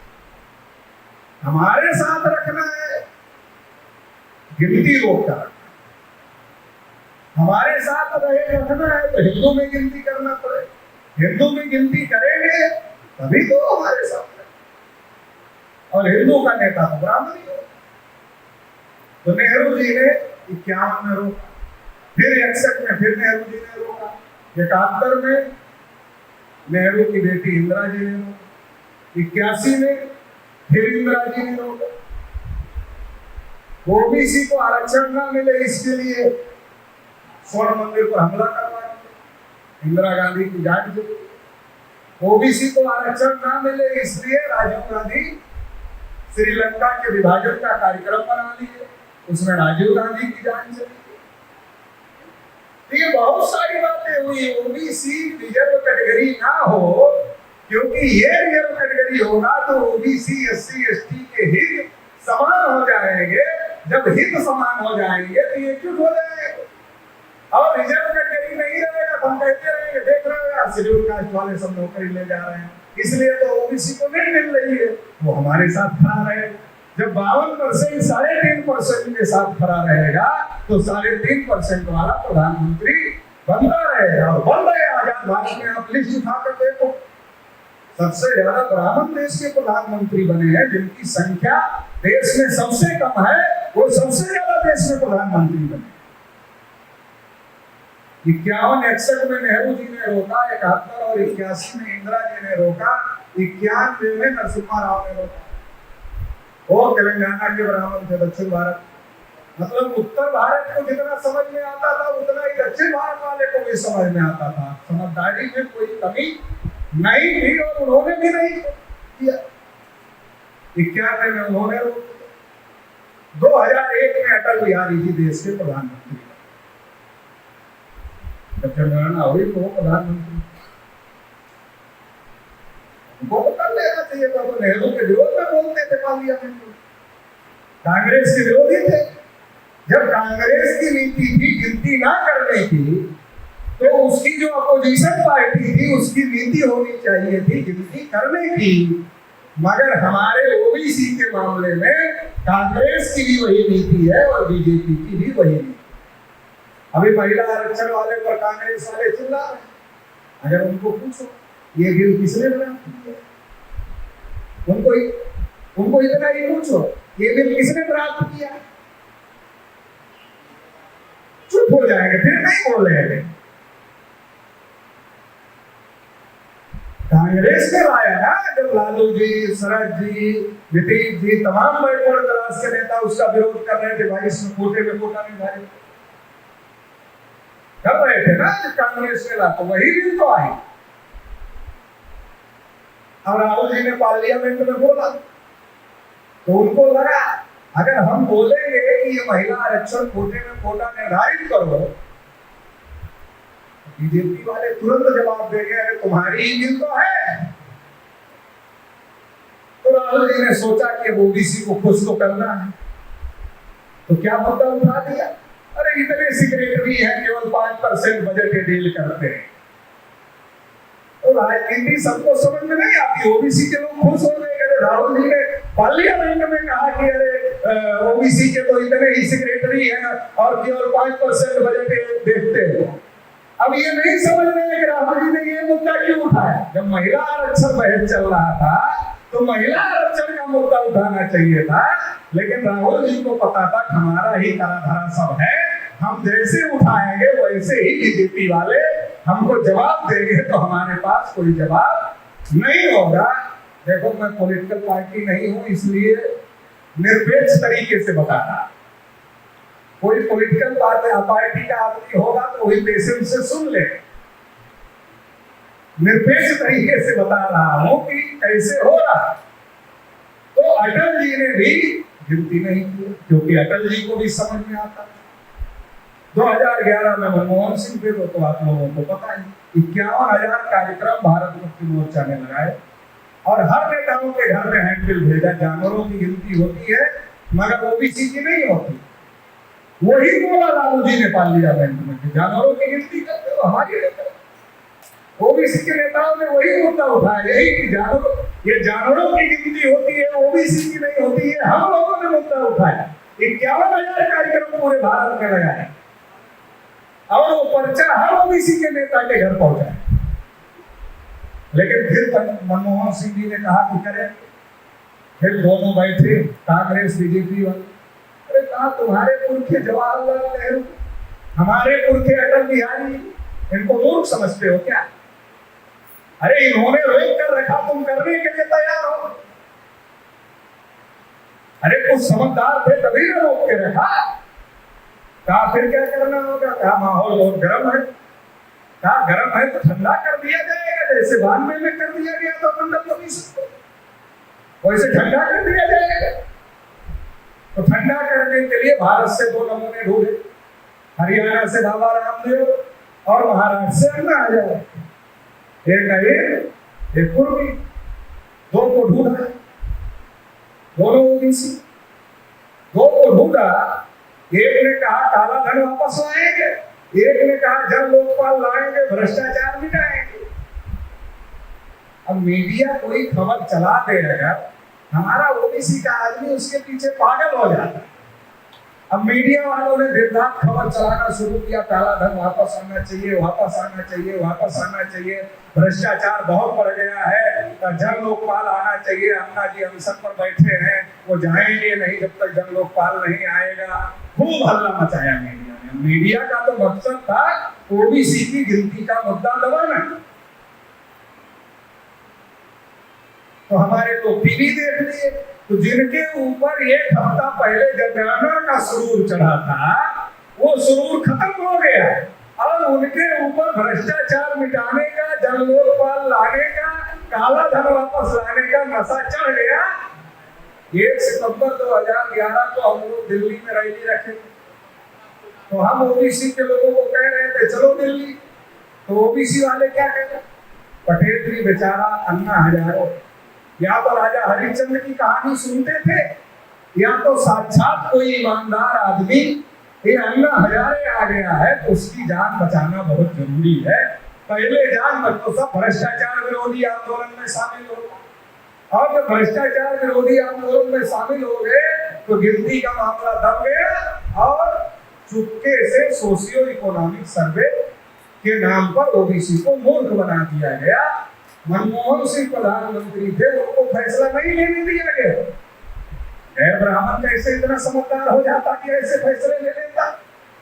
हमारे साथ रखना है, गिनती रोककर हमारे साथ रखना है तो हिंदू में गिनती करना पड़े। हिंदू में गिनती करेंगे तभी तो हमारे साथ है, और हिंदू का नेता तो ब्राह्मण ही हो। तो नेहरू जी ने 51 में रोका, फिर 61 में फिर नेहरू जी ने रोका, 71 में नेहरू की बेटी इंदिरा जी ने रोका, 81 में फिर इंदिरा जी ने रोका। ओबीसी को आरक्षण न मिले इसके लिए स्वर्ण मंदिर पर हमला करवा दिया, इंदिरा गांधी की जान चली। ओबीसी को आरक्षण न मिले इसलिए राजीव गांधी श्रीलंका के विभाजन का कार्यक्रम बना लिए, उसमें राजीव गांधी की जान चली। ये बहुत सारी बातें हुई। ओबीसी रिजर्व कैटेगरी ना हो, क्योंकि ये रिजर्व कैटेगरी होगा तो ओबीसी एससी एसटी के हित समान हो जाएंगे। जब हित समान हो जाएंगे तो ये एकजुट हो जाएंगे, और रिजर्व कैटेगरी नहीं रहेगा तो हम कहते रहेंगे देख रहे हो यार शेड्यूल कास्ट वाले सब नौकरी ले जा रहे हैं, इसलिए तो ओबीसी को नहीं मिल रही है। वो हमारे साथ खड़ा रहेगा। जब 52% 3.5% के साथ खड़ा रहेगा तो 3.5% वाला प्रधानमंत्री बनता रहेगा, और बन रहे आजाद भारत में। आप लिस्ट उठाकर देखो, सबसे ज्यादा ब्राह्मण देश के प्रधानमंत्री बने हैं, जिनकी संख्या देश में सबसे कम है, वो सबसे ज्यादा देश में प्रधानमंत्री बने। 51-61 में नेहरू जी ने रोका, 71 और 81 में इंदिरा जी ने रोका, 91 में नरसिम्हा राव ने रोका। वो तेलंगाना के ब्राह्मण थे, दक्षिण भारत, मतलब उत्तर भारत को जितना समझ में आता था उतना ही दक्षिण भारत वाले को भी समझ में आता था। समझदारी में कोई कमी नहीं थी और उन्होंने भी नहीं किया। 91 में उन्होंने रोक दिया। 2001 में अटल बिहारी जी देश के प्रधानमंत्री, जब जनगणना हुई तो वो प्रधानमंत्री, उनको कर लेना चाहिए था। तो नेहरू के विरोध में बोलते थे पार्लियामेंट में, कांग्रेस के विरोधी थे। जब कांग्रेस की नीति थी गिनती ना करने की, तो उसकी जो अपोजिशन पार्टी थी उसकी नीति होनी चाहिए थी गिनती करने की। मगर हमारे ओबीसी के मामले में कांग्रेस की भी वही नीति है और बीजेपी की भी वही नीति। अभी महिला आरक्षण वाले पर कांग्रेस वाले चिल्ला रहे हैं, अगर उनको पूछो ये बिल किसने बनाया, उनको इतना ही पूछो ये बिल किसने प्राप्त किया, चुप हो जाएंगे, फिर नहीं बोलेंगे। कांग्रेस ने लाया ना, जब लालू जी, शरद जी, नीतीश जी, तमाम बैकवर्ड क्लास के नेता उसका विरोध कर रहे थे, भाई इसमें कोटे में कोटा नहीं भाई कर रहे थे ना, जब कांग्रेस ने ला तो वही बिल तो आई। और राहुल जी ने पार्लियामेंट में बोला तो उनको लगा अगर हम बोलेंगे कि ये महिला आरक्षण कोटे में कोटा निर्धारित करो, बीजेपी वाले तुरंत जवाब देंगे अरे तुम्हारी ही बिल तो है। तो राहुल जी ने सोचा कि ओबीसी को खुश तो करना है, तो क्या मुद्दा उठा दिया, अरे इतने सेक्रेटरी हैं केवल 5% बजट डील करते हैं। तो राजनीति सबको समझ में नहीं आती, ओबीसी के लोग खुश हो गए। राहुल जी ने पार्लियामेंट में कहा कि अरे ओबीसी के तो इतने ही सेक्रेटरी हैं और केवल 5% बजट देखते हैं। अब ये नहीं समझ रहे कि राहुल जी ने ये मुद्दा क्यों उठाया। जब महिला आरक्षण बहस चल रहा था तो महिला आरक्षण का मुद्दा उठाना चाहिए था, लेकिन राहुल जी को पता था हमारा ही करा धरा सब है, हम जैसे उठाएंगे वैसे ही बीजेपी वाले हमको जवाब देंगे, तो हमारे पास कोई जवाब नहीं होगा। देखो मैं पॉलिटिकल पार्टी नहीं हूं, इसलिए निरपेक्ष तरीके से बता रहा। कोई पॉलिटिकल पार्टी का आदमी होगा तो वही पेशेंस से सुन ले। निरपेक्ष तरीके से बता रहा हूं कि कैसे हो रहा। तो अटल जी ने भी गिनती नहीं की, क्योंकि अटल जी को भी समझ में आता। 2011 में मनमोहन सिंह थे तो आप लोगों को पता है 51,000 कार्यक्रम भारत मुक्ति मोर्चा ने लगाए और हर नेताओं के घर में हैंडबिल भेजा। जानवरों की गिनती होती है मगर ओबीसी की नहीं होती। वही बोला लालू जी ने पार्लियामेंट में, जानवरों की गिनती करते हो हमारी नहीं करते। ओबीसी के नेताओं ने वही मुद्दा उठाया, यही कि जानवरों की गिनती होती है, ओबीसी की नहीं होती है। हम लोगों ने मुद्दा उठाया। 51,000 कार्यक्रम पूरे भारत में लगाए और वो पर्चा हर ओबीसी के नेता के घर पहुंचा। लेकिन फिर मनमोहन सिंह जी ने कहा कि करें। फिर दोनों बैठे, कांग्रेस बीजेपी वाले। अरे कहा तुम्हारे पुरखे जवाहरलाल नेहरू, हमारे पुरखे अटल बिहारी, इनको मूर्ख समझते हो क्या? अरे इन्होंने रोक कर रखा, तुम करने के लिए तैयार हो। अरे कुछ समझदार थे तभी ने रोक के रखा। कहा फिर क्या करना होगा? कहा माहौल बहुत गर्म है। कहा गर्म है तो ठंडा कर दिया जाएगा, जैसे 92 में कर दिया गया तो मंडल कमीशन को, वैसे ठंडा कर दिया जाएगा। तो ठंडा करने के लिए भारत से 2 नमूने ढूंढे, हरियाणा से बाबा रामदेव और महाराष्ट्र से अन्ना हजारे। एक अहिर एक पूर्वी, 2 को ढूंढा, दोनों ओबीसी। 2 को ढूंढा, एक ने कहा काला धन वापस लाएंगे, एक ने कहा जन लोकपाल लाएंगे, भ्रष्टाचार मिटाएंगे। अब मीडिया कोई खबर चला देगा, हमारा ओबीसी का आदमी उसके पीछे पागल हो जाता है। अब मीडिया वालों ने दिन रात खबर चलाना शुरू किया, काला धन वापस आना चाहिए, वापस आना चाहिए, वापस आना चाहिए, भ्रष्टाचार बहुत बढ़ गया है, जन लोकपाल आना चाहिए। अन्ना जी अनशन पर बैठे हैं, वो जाएंगे नहीं जब तक जन लोकपाल नहीं आएगा। खूब हल्ला मचाया मीडिया ने। मीडिया का तो मकसद था ओबीसी की गिनती का मुद्दा दबाना। तो हमारे लोग टीवी देख लिए, तो जिनके ऊपर 1 हफ्ता पहले जनगणना का सुरूर चढ़ा था, वो सुरूर खत्म हो गया और उनके ऊपर भ्रष्टाचार मिटाने का, जन लोकपाल लाने का, काला धन वापस लाने का नशा चढ़ गया। 1 सितंबर 2011 को हम लोग दिल्ली में रैली रखे, तो हम ओबीसी के लोगों को कह रहे थे चलो दिल्ली। तो ओबीसी वाले क्या कह रहे? पटेल जी बेचारा, अन्ना हजारे, या तो राजा हरिश्चंद्र की कहानी सुनते थे, या तो साक्षात कोई ईमानदार आदमी, ये अन्ना हजारे आ गया है तो उसकी जान बचाना बहुत जरूरी है। पहले जान बचो, सब भ्रष्टाचार विरोधी आंदोलन में शामिल हो। और जब भ्रष्टाचार विरोधी आंदोलन में शामिल हो गए तो गिनती का मामला दब गया और चुपके से सोशियो इकोनॉमिक सर्वे के नाम पर ओबीसी को मूर्ख बना दिया गया। मनमोहन सिंह प्रधानमंत्री थे, उनको फैसला नहीं लेने दिया गया। गैर ब्राह्मण कैसे इतना समझदार हो जाता कि ऐसे फैसले ले लेता?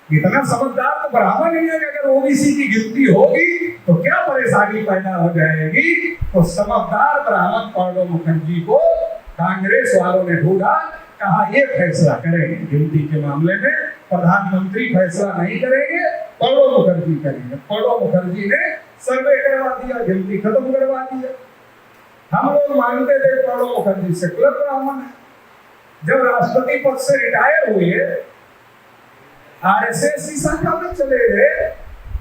इतना समझदार तो ब्राह्मण ही है। अगर ओबीसी की गिनती होगी तो क्या परेशानी पैदा हो जाएगी। तो समझदार ब्राह्मण प्रणब मुखर्जी को कांग्रेस वालों ने ढूंढा, कहा ये फैसला करेंगे गिनती के मामले में, प्रधानमंत्री फैसला नहीं करेंगे, प्रणब मुखर्जी करेंगे। प्रणब मुखर्जी ने सर्वे करवा दिया, गिनती खत्म करवा दिया। हम लोग मानते थे प्रणब मुखर्जी सेकुलर ब्राह्मण है, जब राष्ट्रपति पद से रिटायर हुए, आरएसएस की शाखा में चले गए,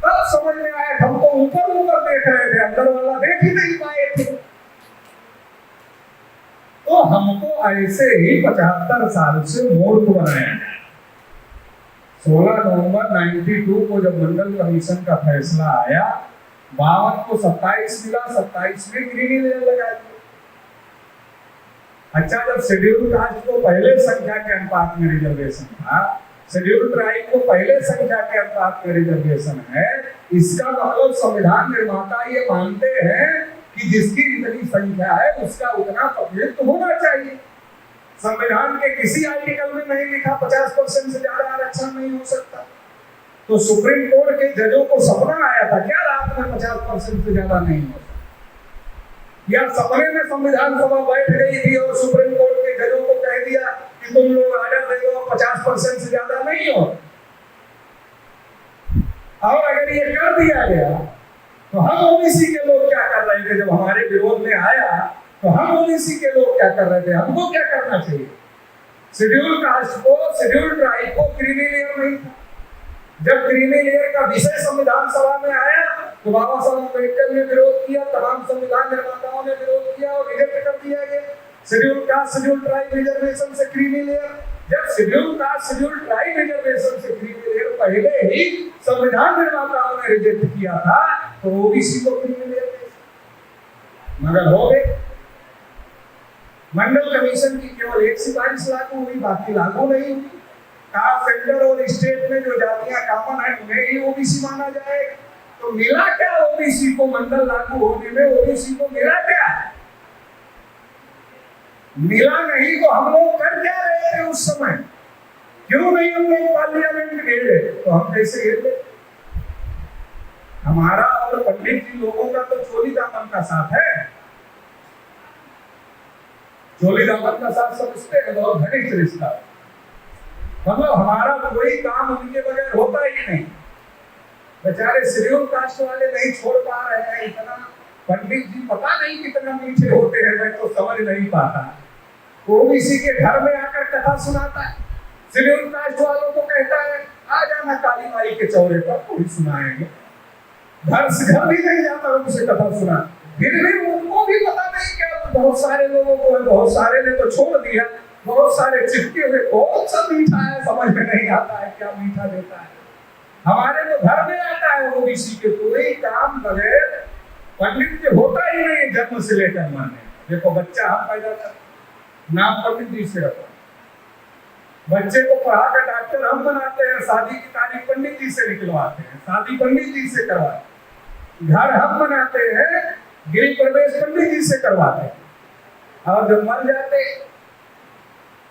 तब समझ में आया। हम तो ऊपर ऊपर देख रहे थे, अंदर वाला देख ही नहीं पाए थे। तो हमको ऐसे ही 75 साल से मूर्ख बनाया गया। 16 नवंबर 92 को जब मंडल कमीशन का फैसला आया, 52 को 27 मिला, 27 में क्रीमी लेयर लगा दिया। अच्छा, जब शेड्यूल कास्ट को पहले संख्या के अनुपात में रिजर्वेशन था, शेड्यूल ट्राइब को पहले संख्या के अनुपात में रिजर्वेशन है, इसका मतलब संविधान निर्माता ये मानते हैं कि जिसकी जितनी संख्या है उसका उतना प्रतिनिधित्व होना चाहिए। संविधान के किसी आर्टिकल में नहीं लिखा 50% से ज्यादा आरक्षण नहीं हो सकता। तो सुप्रीम कोर्ट के जजों को सपना आया था क्या रात में 50% से ज्यादा नहीं हो सकता, या सपने में संविधान सभा बैठ गई थी और सुप्रीम कोर्ट के जजों को कह दिया कि तुम लोग आर्डर दे दो, 50% से ज्यादा नहीं हो। और अगर ये कर दिया गया तो हम ओबीसी के लोग क्या कर रहे थे? जब हमारे विरोध में आया तो हम ओबीसी के लोग क्या कर रहे थे? हमको क्या करना चाहिए? शेड्यूल कास्ट को, शेड्यूल ट्राइब को क्रीमी लेयर नहीं था। जब क्रीमी लेयर का विषय संविधान सभा में आया तो बाबा साहब अम्बेडकर ने विरोध किया, तमाम संविधान निर्माताओं ने विरोध किया और रिजेक्ट कर दिया गया। Schedule caste, schedule tribe reservation से क्रीमी लेयर, जब schedule caste, schedule tribe reservation से क्रीमी लेयर पहले ही संविधान निर्माताओं ने रिजेक्ट किया था, तो ओबीसी को क्रीमी लेयर मगर हो गए। मंडल कमीशन की केवल एक सिफारिश लागू हुई, बाकी लागू नहीं हुई। कास्ट सेंटर और स्टेट में जो जातियां कॉमन है उन्हें ही ओबीसी माना जाए। तो मिला क्या ओबीसी को? मंडल लागू होने में ओबीसी को मिला क्या? मिला नहीं तो हम लोग कर क्या रहे थे उस समय? क्यों नहीं हम लोग पार्लियामेंट गए? तो हम कैसे गए? हमारा और पंडित जी लोगों का तो चोली दामन का साथ है। चोली दामन का साथ समझते हैं, बहुत घनिष्ठ रिश्ता। मतलब हमारा कोई काम उनके बगैर होता ही नहीं। बेचारे शेड्यूल कास्ट वाले नहीं छोड़ पा रहे हैं इतना। पंडित जी पता नहीं कितना मीठे होते हैं, मैं तो समझ नहीं पाता। ओबीसी के घर में आकर कथा सुनाता है, शेड्यूल कास्ट वालों को कहता है आ जाना काली माई के चौरे पर, कोई सुनाएंगे। घर से घर भी नहीं जाता उनसे कथा सुना, फिर भी उनको भी पता नहीं क्या। तो बहुत सारे लोगों को, बहुत सारे ने तो छोड़ दिया, बहुत सारे चिपके हुए। कौन सा मीठा है समझ में नहीं आता है, क्या मीठा देता है। हमारे तो घर में आता है ओबीसी के कोई काम बगैर पंडित के होता ही नहीं। जन्म से लेकर माने देखो, बच्चा हम पैदा कर नाम पंडित जी से रखो, बच्चे को पढ़ा कर डॉक्टर हम बनाते हैं, शादी की तारीख पंडित जी से निकलवाते हैं, शादी पंडित जी से करवाते हैं, घर हम बनाते हैं, गृह प्रवेश पंडित जी से करवाते हैं। और जब मर जाते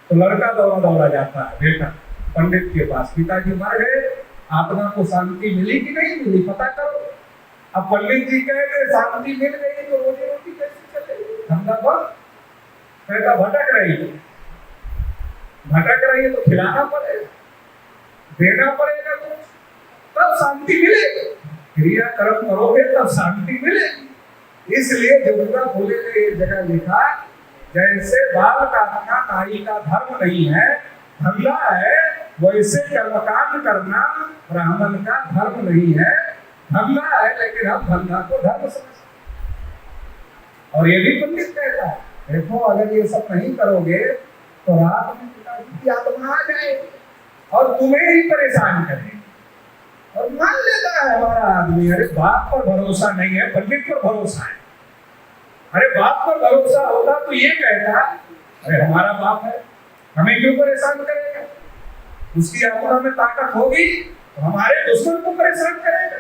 तो लड़का दौड़ा जाता है बेटा पंडित के पास, पिताजी मर गए, आत्मा को शांति मिली कि नहीं मिली पता करो। अब पंडित जी कह रहे शांति मिल गई तो रोजी रोटी कैसे चलेगी? धंधा बंद, पैसा भटक रही है तो खिलाना पड़ेगा, देना पड़ेगा कुछ, तब शांति मिलेगी। क्रिया कर्म करोगे तब शांति मिलेगी। इसलिए जोगिंद्र फूले ने एक जगह लिखा, जैसे बाल काटना नाई का धर्म नहीं है, धंधा है, वैसे कर्मकांड करना ब्राह्मण का धर्म नहीं है। धंधा है लेकिन हम धंधा को धर्म समझते। और ये भी पंडित कहता है, देखो अगर ये सब नहीं करोगे तो रात में पिताजी की आत्मा आ जाएगी और तुम्हें ही परेशान करेगी। और मान लेता है हमारा आदमी, अरे बाप पर भरोसा नहीं है, पंडित पर भरोसा है। अरे बाप पर भरोसा होता तो ये कहता, अरे हमारा बाप है, हमें क्यों परेशान करेगा? उसकी आत्मा में ताकत होगी तो हमारे दुश्मन को परेशान करेगा।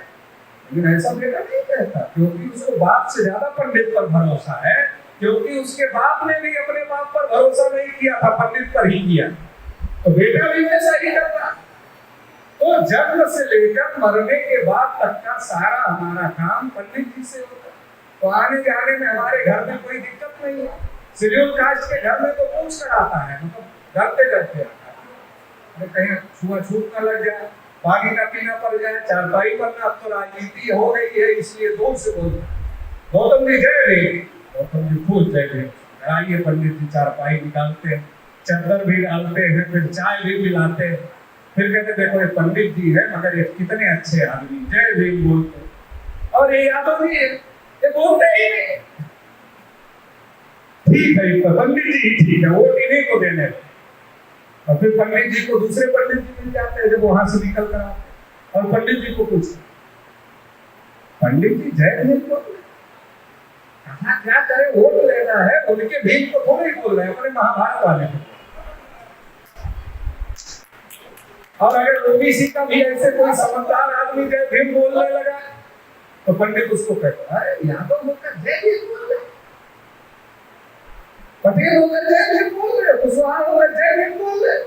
लेकिन ऐसा बेटा नहीं कहता, क्योंकि उसको बाप से ज्यादा पंडित पर भरोसा है, क्योंकि उसके बाप ने भी अपने बाप पर भरोसा नहीं किया था, पंडित पर ही किया, तो बेटा भी वैसा ही करता। तो जन्म से लेकर मरने के बाद तक का सारा हमारा काम पंडित जी से होता है। तो आने जाने में हमारे घर में कोई दिक्कत नहीं है। शेड्यूल कास्ट के घर में तो पूछ कर आता है, मतलब डरते डरते आता है, कहीं छुआछूत न लग जाए, पानी न पीना पड़ जाए, चारपाई पर न। अब तो राजनीति हो गई है, इसलिए दूर से बोलते गौतम जी जय देवी, गौतम जी खुद जय देवी, आइए पंडित जी चारपाई निकालते हैं, चद्दर भी डालते हैं, फिर चाय भी पिलाते हैं, फिर कहते देखो ये पंडित जी है मगर ये कितने अच्छे आदमी, जय भीम बोलते। और ये यादव भी है, ये बोलते ही नहीं। ठीक है तो पंडित जी ठीक है, वोट इन्हीं को देने। और फिर पंडित जी को दूसरे पंडित जी मिल जाते हैं जब वहां से निकल कर आते, और पंडित जी को पूछते पंडित जी जय भीम बोल, कहा क्या करे, वोट लेना है, उनके भीम को थोड़ी बोल रहे हैं, अपने महाभारत वाले को। और अगर ओबीसी का भी ऐसे कोई समझदार आदमी जय भीम बोलने लगा तो पंडित उसको कहता है यादव होकर जय भीम बोल रहे, पटेल होकर जय भीम बोल रहे, कुशवाहा होकर जय भीम बोल रहे,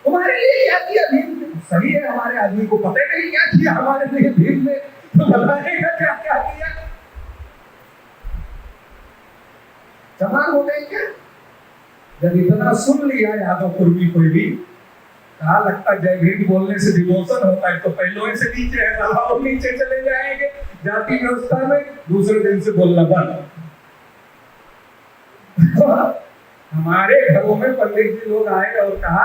तुम्हारे लिए क्या किया भीम ने? सही है, हमारे आदमी को पता नहीं क्या किया हमारे लिए भीम ने, तो बताएगा क्या क्या किया। जवान हो गए क्या? जब इतना सुन लिया यादव कुर्मी कोई भी, कहा लगता जय भीम बोलने से डिमोशन होता है, तो पहले से नीचे है, दबाव नीचे चले जाएंगे जाति व्यवस्था में, दूसरे दिन से बोलना बंद। हमारे घरों में पंडित जी लोग आए और कहा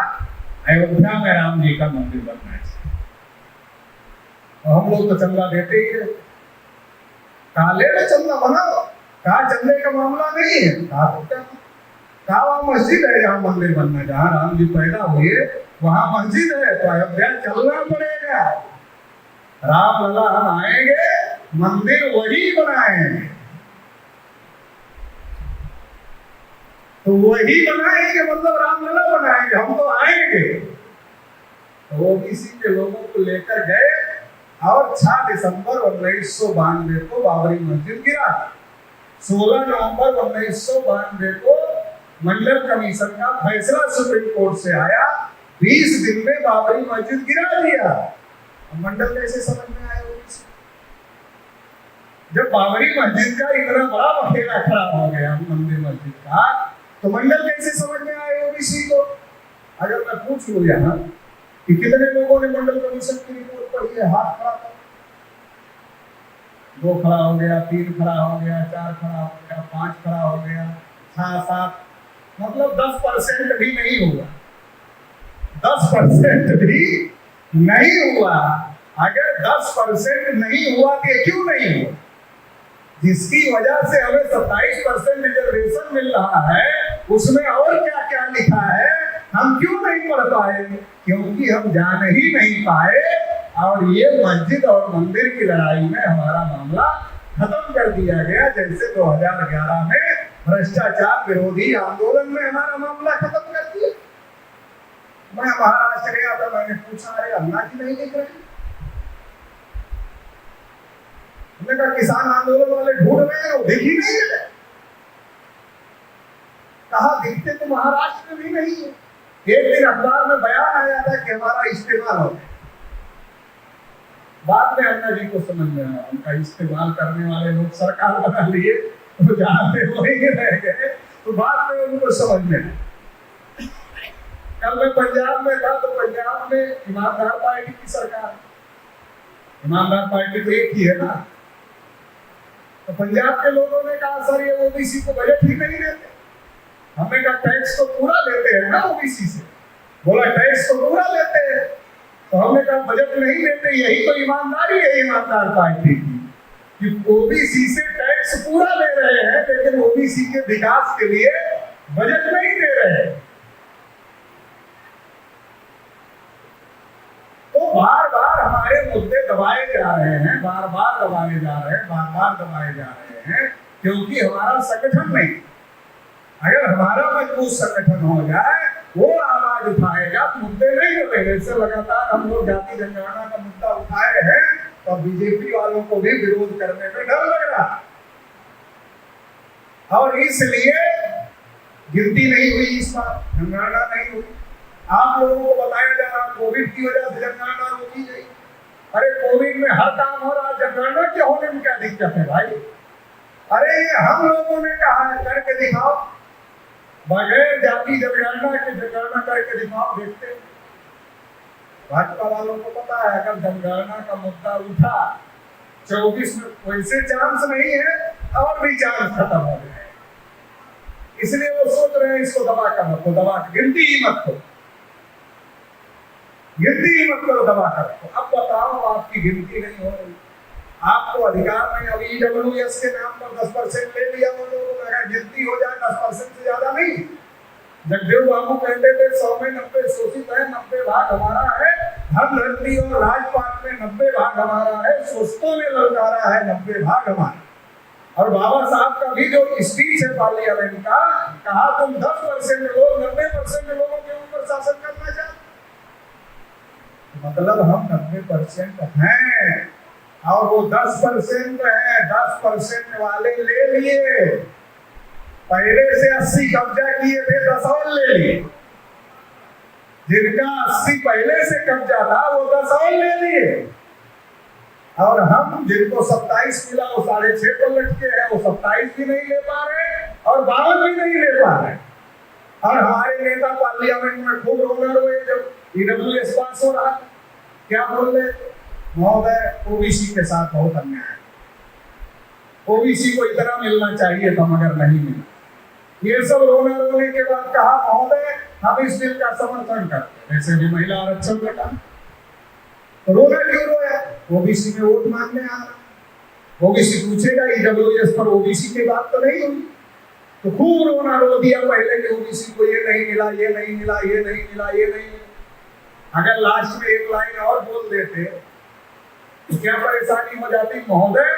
अयोध्या में राम जी का मंदिर बनना है, और हम लोग तो चंदा देते ही है, काले में चंदा बनाओ, कहा चंदे का मामला नहीं है, कहा वहाँ मस्जिद है जहाँ मंदिर बनना, जहाँ राम जी पैदा हुए वहाँ मस्जिद है, तो अयोध्या चलना पड़ेगा, राम लला हम आएंगे मंदिर वही बनाएंगे, तो वही बनाएंगे मतलब रामलला बनाएंगे, हम तो आएंगे। तो ओबीसी के लोगों को लेकर गए और 6 दिसंबर 1992 को बाबरी मस्जिद गिरा, 16 नवंबर 1992 को मंडल कमीशन का फैसला सुप्रीम कोर्ट से आया, 20 दिन में बाबरी मस्जिद गिरा दिया। मंडल कैसे समझ में आया ओबीसी? जब बाबरी मस्जिद का इतना बड़ा बखेड़ा खड़ा हो गया मंदिर मस्जिद का, तो मंडल कैसे समझ में आए ओबीसी को? अगर मैं पूछ लूं यहाँ कि कितने लोगों ने मंडल कमीशन की रिपोर्ट पढ़ी है, हाथ खड़ा कर, 2 खड़ा हो गया, 3 खड़ा हो गया, 4 खड़ा हो गया, 5 खड़ा हो गया, 6 7, मतलब 10% भी नहीं हुआ, 10% भी नहीं हुआ। अगर 10% नहीं हुआ तो क्यों नहीं हुआ? जिसकी वजह से हमें 27% रिजर्वेशन मिल रहा है, उसमें और क्या क्या लिखा है हम क्यों नहीं पढ़ पाए? क्योंकि हम जान ही नहीं पाए, और ये मस्जिद और मंदिर की लड़ाई में हमारा मामला खत्म कर दिया गया, जैसे 2011 में भ्रष्टाचार विरोधी आंदोलन में हमारा मामला खत्म कर दिया। मैं महाराष्ट्र गया था, मैंने पूछा अरे अल्लाह की नहीं दिख रही, हमने कहा किसान आंदोलन वाले ढूंढ रहे हैं, दिख ही नहीं रहे, कहा दिखते तो महाराष्ट्र में भी नहीं है। एक दिन अखबार में बयान आया था कि हमारा इस्तेमाल हो गया, बाद में अन्ना जी को समझ में आया उनका इस्तेमाल करने वाले लोग सरकार बना लिए, तो जहां पे वही रह गए, तो बाद में उनको समझ में आया। कल मैं पंजाब में था, तो पंजाब में ईमानदार पार्टी की सरकार, ईमानदार पार्टी तो एक ही है ना, तो पंजाब के लोगों ने कहा सर ये ओबीसी को बजट ही नहीं देते। हमने कहा टैक्स तो पूरा लेते हैं ना ओबीसी से, बोला टैक्स तो पूरा लेते हैं, तो हमने कहा बजट नहीं देते, यही तो ईमानदारी है ईमानदार पार्टी की, कि ओबीसी से टैक्स पूरा ले रहे हैं लेकिन ओबीसी के विकास के लिए बजट नहीं दे रहे हैं। तो बार बार हमारे मुद्दे दबाए जा रहे हैं, बार बार दबाए जा रहे हैं, बार बार दबाए जा रहे हैं, क्योंकि हमारा संगठन नहीं। अगर हमारा मजबूत संगठन हो जाए, वो आवाज उठाएगा, मुद्दे नहीं उठेंगे। इससे लगातार हम लोग जाति जनगणना का मुद्दा उठाए हैं, तो बीजेपी वालों को भी विरोध करने में डर लग रहा, और इसलिए गिनती नहीं हुई, इस बार जनगणना नहीं हुई। आप लोगों को बताया जा रहा कोविड की वजह से जनगणना रोकी गई। अरे कोविड में हर काम हो रहा, जनगणना के होने में क्या दिक्कत है भाई? अरे ये हम लोगों ने कहा है करके दिखाओ, बगैर जाति जनगणना के जनगणना करके दिखाओ, देखते। भाजपा वालों को पता है अगर जनगणना का मुद्दा उठा 24 में वैसे चांस नहीं है, और भी चांस खत्म हो गए। इसलिए वो सोच रहे हैं इसको दबा कर रखो, दबा कर, गिनती ही मत करो, गिनती ही मत करो, दबा कर रखो। अब बताओ आपकी गिनती नहीं हो रही, आपको अधिकार नहीं। अब ईडब्ल्यूएस के नाम पर 10% ले लिया वो लोगों ने, अगर गिनती हो जाए 10% से ज्यादा नहीं। जगदेव बाबू कहते थे 100 में 90 शोषित है, 90 भाग हमारा है, धन धरती और राजपाट में 90 भाग हमारा है, शोषितों में ललकारा है 90 भाग हमारा। और बाबा साहब का भी जो स्पीच है पार्लियामेंट का, कहा तुम 10% लोग 90% लोगों के ऊपर शासन करना चाहते, मतलब हम 90% हैं और वो 10% है। 10% वाले ले लिए, पहले से 80 कब्जा किए थे, 10 और ले लिए। जिनका 80 पहले से कब्जा था वो 10 और ले लिए। और हम जिनको 27 मिला वो 6.5 पर लटके हैं, वो 27 भी नहीं ले पा रहे और 52 भी नहीं ले पा रहे। और हमारे नेता पार्लियामेंट में खूब रोना रोए जब ईडब्ल्यूएस पास हो रहा, क्या बोल रहे, महोदय ओबीसी के साथ बहुत अन्याय है, ओबीसी को इतना मिलना चाहिए था मगर नहीं मिला। ये सब रोना रोने के बाद कहा महोदय हम इस बिल का समर्थन करते, वैसे भी महिला आरक्षण का काम। तो रोना क्यों रोया? ओबीसी में वोट मांगने आ रहा, ओबीसी पूछेगा ईडब्ल्यूएस पर ओबीसी की बात तो नहीं हुई, तो खूब रोना रो दिया पहले कि ओबीसी को ये नहीं मिला, ये नहीं मिला, ये नहीं मिला, ये नहीं मिला। अगर लास्ट में एक लाइन और बोल देते तो क्या परेशानी हो जाती महोदय?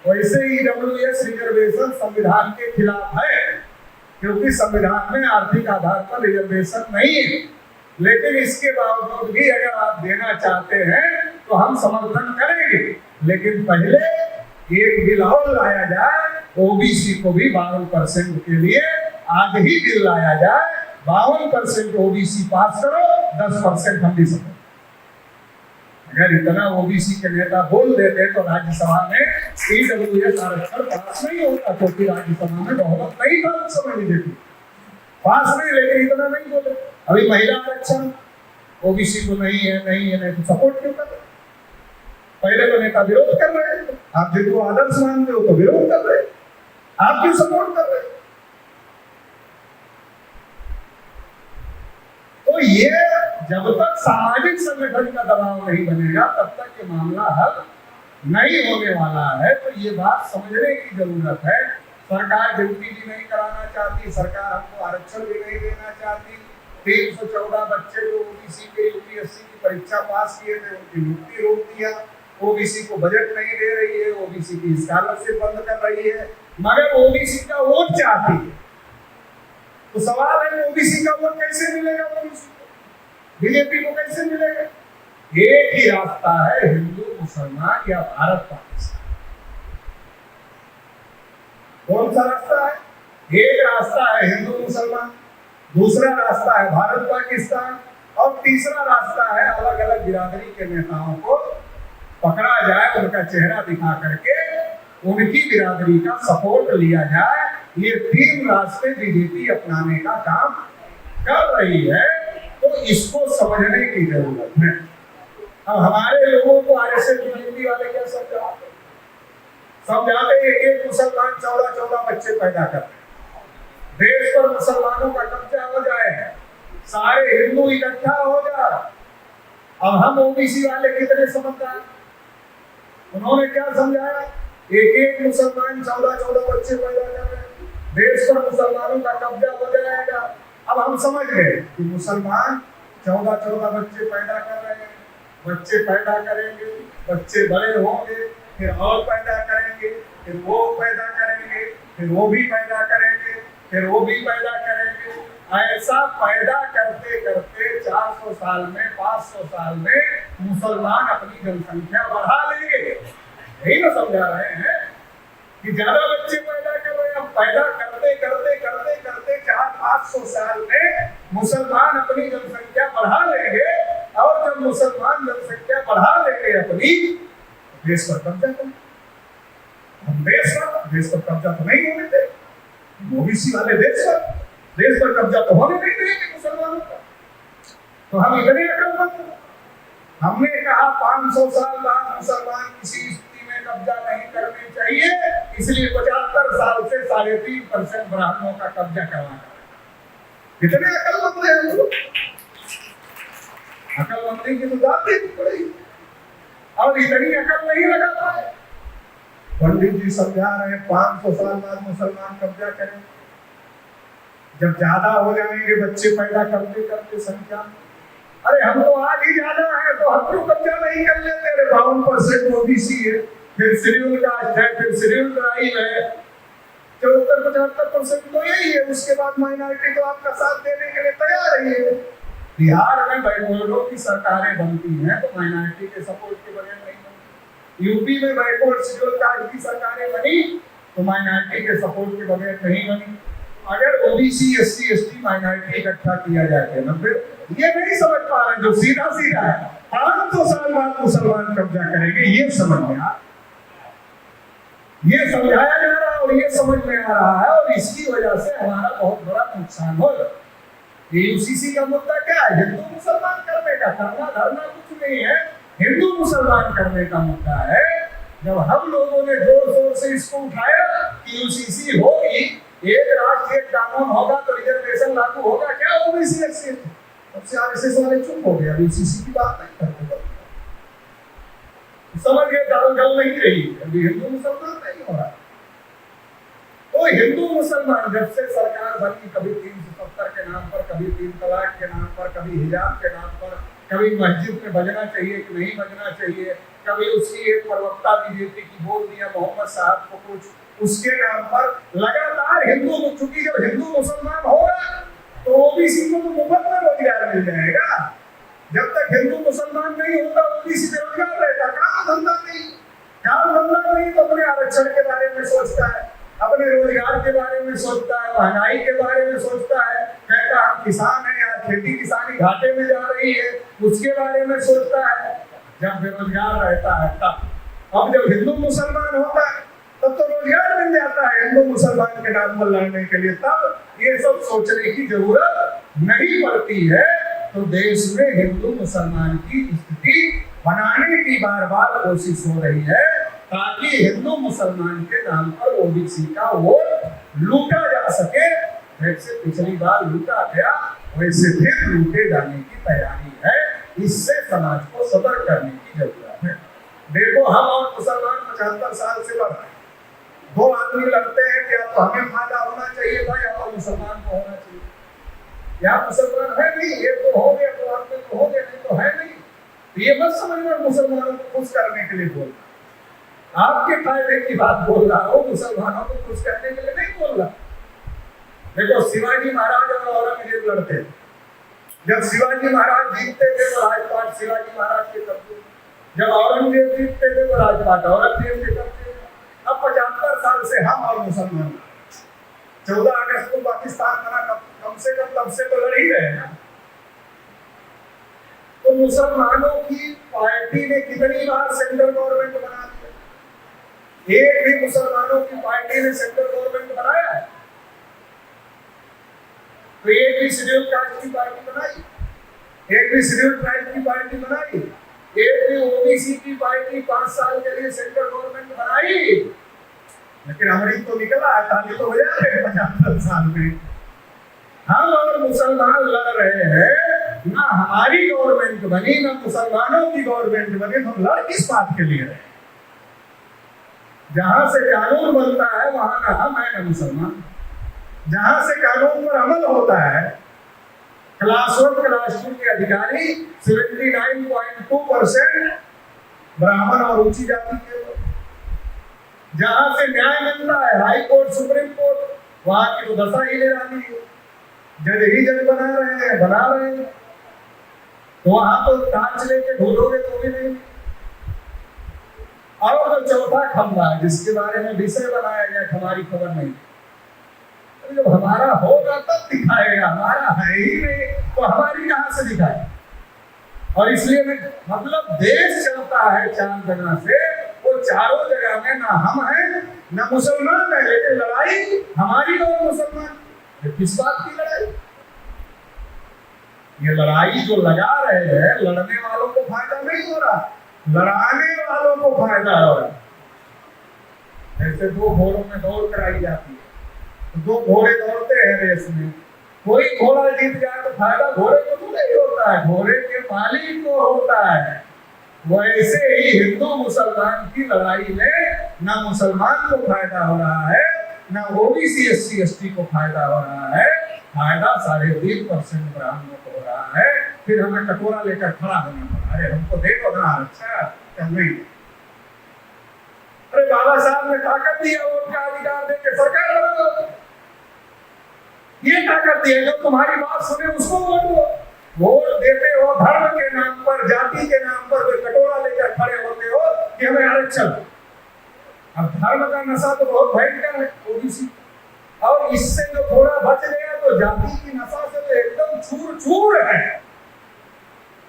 वैसे ईडब्ल्यूएस रिजर्वेशन संविधान के खिलाफ है, क्योंकि संविधान में आर्थिक आधार पर रिजर्वेशन नहीं है, लेकिन इसके बावजूद भी अगर आप देना चाहते हैं तो हम समर्थन करेंगे, लेकिन पहले एक बिल और लाया जाए, ओबीसी को भी 52% के लिए आज ही बिल लाया जाए, 52% ओबीसी पास करो, 10% हम भी सपोर्ट। अगर इतना ओबीसी के नेता बोल देते तो राज्यसभा में ईडब्ल्यूएस आरक्षण पास नहीं होता, क्योंकि राज्यसभा में बहुमत नहीं था उस समय बीजेपी पास नहीं, लेकिन इतना नहीं बोले। अभी महिला आरक्षण ओबीसी को नहीं है, नहीं है, नहीं तो सपोर्ट क्यों कर रहे? पहले तो नेता विरोध कर रहे हैं, आप जिनको आदर्श मानते हो तो विरोध कर रहे, आप क्यों सपोर्ट कर रहे? तो ये जब तक सामाजिक संगठन का दबाव नहीं बनेगा तब तक ये मामला हल नहीं होने वाला है। तो ये बात समझने की जरूरत है। सरकार ड्यूटी भी नहीं कराना चाहती, सरकार हमको आरक्षण भी नहीं देना चाहती। 314 बच्चे जो ओबीसी के यूपीएससी की परीक्षा पास किए थे उनकी नियुक्ति रोक दिया, ओबीसी को बजट नहीं दे रही है, ओबीसी की स्कॉलरशिप बंद कर रही है, मगर ओबीसी का वोट चाहती है। तो सवाल है ओबीसी का वोट कैसे मिलेगा, ओबीसी को, बीजेपी को कैसे मिलेगा? एक ही रास्ता है, हिंदू मुसलमान या भारत पाकिस्तान। कौन सा रास्ता है? एक रास्ता है हिंदू मुसलमान, दूसरा रास्ता है भारत पाकिस्तान, और तीसरा रास्ता है अलग अलग बिरादरी के नेताओं को पकड़ा जाए, उनका चेहरा दिखा करके उनकी बिरादरी का सपोर्ट लिया जाए। ये 3 रास्ते बीजेपी अपनाने का काम कर रही है, तो इसको समझने की जरूरत है। अब हमारे लोगों को आरएसएस बीजेपी वाले क्या समझाते? एक मुसलमान 14 बच्चे पैदा कर रहे, देश पर मुसलमानों का कब्जा हो जाए, सारे हिंदू इकट्ठा हो जाए। अब हम ओबीसी वाले कितने समझदार, उन्होंने क्या समझाया? एक मुसलमान 14 बच्चे पैदा कर रहे, देश पर मुसलमानों का कब्जा हो जाएगा। अब हम समझ गए कि मुसलमान 14 बच्चे पैदा कर रहे हैं, बच्चे पैदा करेंगे, बच्चे बड़े होंगे, फिर और पैदा करेंगे, फिर वो पैदा करेंगे, फिर वो भी पैदा करेंगे, फिर वो भी पैदा करेंगे। ऐसा पैदा करते करते 400 साल में, 500 साल में मुसलमान अपनी जनसंख्या बढ़ा लेंगे। यही ना समझा रहे हैं कि ज्यादा बच्चे पैदा कर रहे हैं। पैदा करते करते करते करते 400-500 साल में मुसलमान अपनी जनसंख्या बढ़ा लेंगे, और जब मुसलमान जनसंख्या बढ़ा लेंगे अपनी, देश पर कब्जा करें। हम देश पर कब्जा तो नहीं होने देंगे, ओबीसी वाले देश पर कब्जा तो होने नहीं देंगे मुसलमानों का। तो हम इतने अकलमंद, हमने कहा 500 साल बाद मुसलमान किसी स्थिति में कब्जा नहीं करने चाहिए, इसलिए 75 साल से 3.5% ब्राह्मणों का कब्जा करवाना। कितने अकलमंद हैं हम लोग, अकलमंदी की तो दाद देनी पड़ेगी, और इतनी अकल नहीं लगा पाए। पंडित जी समझा रहे हैं 500 साल बाद मुसलमान कब्जा करें, जब ज्यादा हो जाएंगे बच्चे पैदा करते करते संख्या। अरे हम तो आज ही ज्यादा है तो हम क्यों कब्जा नहीं कर लेते? अरे 52% ओबीसी है, फिर शेड्यूल कास्ट है, फिर शेड्यूल ट्राइब है, 74-75% तो यही है। उसके बाद माइनॉरिटी तो आपका साथ देने के लिए तैयार ही है। बिहार में बैकवर्डों की सरकारें बनती हैं तो माइनॉरिटी के सपोर्ट के बगैर नहीं बनती। यूपी में बैकवर्ड शेड्यूल कास्ट की सरकारें बनी तो माइनॉरिटी के सपोर्ट के बगैर नहीं बनी। अगर ओबीसी एससी एसटी माइनॉरिटी इकट्ठा किया जाए ना, फिर ये नहीं समझ पा रहे जो सीधा सीधा है 500 साल बाद मुसलमान कब्जा करेंगे, ये समझ में आ, ये समझाया जा रहा है और ये समझ में आ रहा है, और इसकी वजह से हमारा बहुत बड़ा नुकसान होगा। यूसीसी का मुद्दा क्या है? हिंदू मुसलमान करने का, करना धरना कुछ नहीं है, हिंदू मुसलमान करने का मुद्दा है। जब हम लोगों ने जोर शोर से इसको उठाया कि यूसीसी होगी, एक राष्ट्र एक कानून होगा तो रिजर्वेशन लागू होगा क्या ओबीसी एससी, तब से आरएसएस वाले चुप हो गए, यूसीसी की बात नहीं करते। समझ गए गल नहीं रही, अभी हिंदू मुसलमान नहीं हो रहा। तो हिंदू मुसलमान जब से सरकार बनी, कभी 370 के नाम पर, कभी 3 तलाक के नाम पर, कभी हिजाब के नाम पर, कभी मस्जिद में बजना चाहिए कि नहीं बजना चाहिए, कभी उसकी एक प्रवक्ता बीजेपी की बोल दिया मोहम्मद साहब को कुछ, उसके नाम पर लगातार हिंदू, चूंकि जब हिंदू मुसलमान होगा तो ओबीसी को तो मुफ्त में रोजगार मिल जाएगा। जब तक हिंदू मुसलमान नहीं होता ओबीसी बेरोजगार रहता, काम धंधा नहीं, काम धंधा नहीं तो अपने आरक्षण के बारे में सोचता है, अपने रोजगार के बारे में सोचता है, महंगाई के बारे में सोचता है, कहता हम किसान हैं यार, खेती किसानी घाटे में जा रही है, उसके बारे में सोचता है। जब बेरोजगार रहता है तब। अब जब हिंदू मुसलमान होता है तब तो रोजगार मिल जाता है हिंदू मुसलमान के नाम पर लड़ने के लिए, तब ये सब सोचने की जरूरत नहीं पड़ती है। तो देश में हिंदू मुसलमान की स्थिति बनाने की बार बार कोशिश हो रही है ताकि हिंदू मुसलमान के नाम पर ओबीसी का वोट लूटा जा सके। जैसे पिछली बार लूटा गया वैसे फिर लूटे जाने की तैयारी है। इससे समाज को सतर्क करने की जरूरत है। देखो हम और मुसलमान 75 साल से लड़ रहे हैं, 2 आदमी लड़ते हैं कि तो हमें फायदा होना चाहिए था या तो मुसलमान को होना चाहिए, या मुसलमान है नहीं, ये तो हो गया तो आप तो हो गए, नहीं तो है नहीं। तो ये मत समझना मुसलमानों को खुश करने के लिए बोल रहा, आपके फायदे की बात बोल रहा हूँ, मुसलमानों को खुश करने के लिए नहीं बोल रहा। देखो शिवाजी महाराज और औरंगजेब लड़ते थे, जब शिवाजी महाराज जीतते थे तो राजपाट शिवाजी महाराज के कब्जे, जब औरंगजेब जीतते थे तो राजपाट औरंगजेब के कब्जे। अब 75 साल से हम और मुसलमान 14 अगस्त को पाकिस्तान बना, कम से कम तब से तो लड़ ही रहे हैं। तो मुसलमानों की पार्टी ने कितनी बार सेंट्रल गवर्नमेंट बना दिया? एक भी मुसलमानों की पार्टी ने सेंट्रल गवर्नमेंट बनाया है? तो एक भी शेड्यूल कास्ट की पार्टी बनाई, एक भी शेड्यूल ट्राइब की पार्टी बनाई, एक भी ओबीसी की पार्टी 5 साल के लिए सेंट्रल गवर्नमेंट बनाई? लेकिन अमरीक तो निकला है, ताली तो हो जाए 75 साल में। हम और मुसलमान लड़ रहे हैं, ना हमारी गवर्नमेंट बनी ना मुसलमानों की गवर्नमेंट बनी, हम लड़ किस बात के लिए रहे? जहां से कानून बनता है वहां ना हम है ना मुसलमान। जहां से कानून पर अमल होता है, क्लास 1 क्लास 2 के अधिकारी 79.2% ब्राह्मण और ऊंची जाति के लोग। जहां से न्याय मिलता है, हाई कोर्ट सुप्रीम कोर्ट, वहां की तो दशा ही निराली है। जज ही जज बना रहे हैं, तो वहां तो टांच लेके ढूंढोगे तो भी नहीं। और जो चौथा खंभा है जिसके बारे में विषय बनाया गया, हमारी खबर नहीं, जब हमारा होगा तब दिखाएगा, हमारा है ही नहीं तो हमारी कहां से दिखाए? और इसलिए मतलब देश चलता है 4 जगह से, वो चारों जगह में ना हम हैं ना मुसलमान है, लेकिन लड़ाई हमारी और मुसलमान। ये किस बात की लड़ाई? ये लड़ाई जो लगा रहे हैं, लड़ने वालों को फायदा नहीं हो रहा, लड़ाने वालों को फायदा हो रहा। जैसे दो घोड़ों में दौड़ कराई जाती है, तो दो घोड़े दौड़ते हैं रेस में, कोई घोड़ा जीत जाए तो फायदा घोड़े को तो नहीं होता है, घोड़े के मालिक को होता है। वैसे ही हिंदू मुसलमान की लड़ाई में न मुसलमान को फायदा हो रहा है, न ओबीसी SC ST को फायदा हो रहा है, फायदा 3.5% ब्राह्मणों को हो रहा है। फिर हमें कटोरा लेकर खड़ा होना पड़ा, अरे हमको दे दो ना, अच्छा चल नहीं। अरे बाबा साहब ने ताकत दिया वोट का अधिकार देकर सरकार बना दो, ये ताकत दी है, जो तुम्हारी बात सुने उसको वोट दो। वोट देते हो धर्म के नाम पर, जाति के नाम पर, कोई कटोरा लेकर खड़े होते हो कि हमें आरक्षण। अब धर्म का नशा तो बहुत भयंकर है ओबीसी, और इससे जो थोड़ा बच गया तो जाति की नशा से तो एकदम चूर चूर है।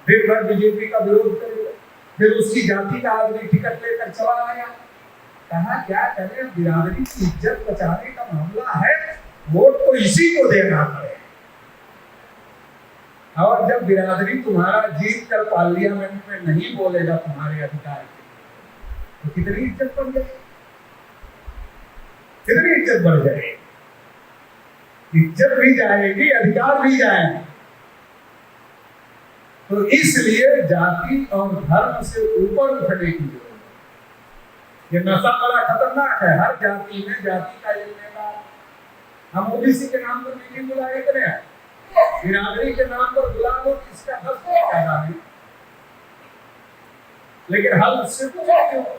दिन भर बीजेपी का विरोध करेगा, फिर उसकी जाति का आदमी टिकट लेकर चला आया, कहा क्या करें, बिरादरी की इज्जत बचाने का मामला है, वोट तो इसी को देना है। और जब बिरादरी तुम्हारा जीत कर पार्लियामेंट में नहीं बोलेगा तुम्हारे अधिकार के, तो कितनी इज्जत बढ़ जाएगी, कितनी इज्जत बढ़ जाएगी, इज्जत भी जाएगी, अधिकार भी जाएंगे। तो इसलिए जाति और धर्म से ऊपर उठने की जरूरत है। ये नशा बड़ा खतरनाक है, हर जाति में जाति का एक नेता। हम ओबीसी के नाम पर मीटिंग बुलाए इतने, बिरादरी के नाम पर बुला लो, इसका 10 फायदा नहीं, लेकिन हल उससे कुछ नहीं हो।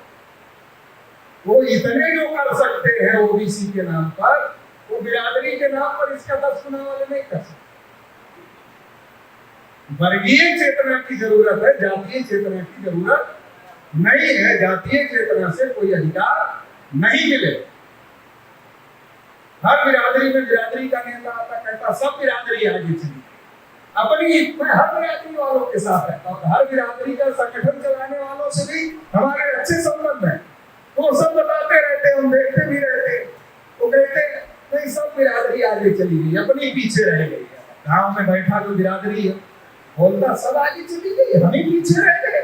वो इतने जो कर सकते हैं ओबीसी के नाम पर, वो बिरादरी के नाम पर इसका 10 गुना वाले नहीं कर सकते। वर्गीय चेतना की जरूरत है, जातीय चेतना की जरूरत नहीं है। जातीय चेतना से कोई अधिकार नहीं मिले। हर बिरादरी में बिरादरी का नेता आता, कहता सब बिरादरी आगे चली, अपनी मैं हर बिरादरी वालों के साथ रहता हूँ, हर बिरादरी का संगठन चलाने वालों से भी हमारे अच्छे संबंध हैं। वो सब बताते रहते, हम देखते भी रहते, वो कहते नहीं सब बिरादरी आगे चली गई, अपनी पीछे रह गई। गाँव में बैठा जो बिरादरी है बोलता सब आगे चली गई, हम ही पीछे रह गए,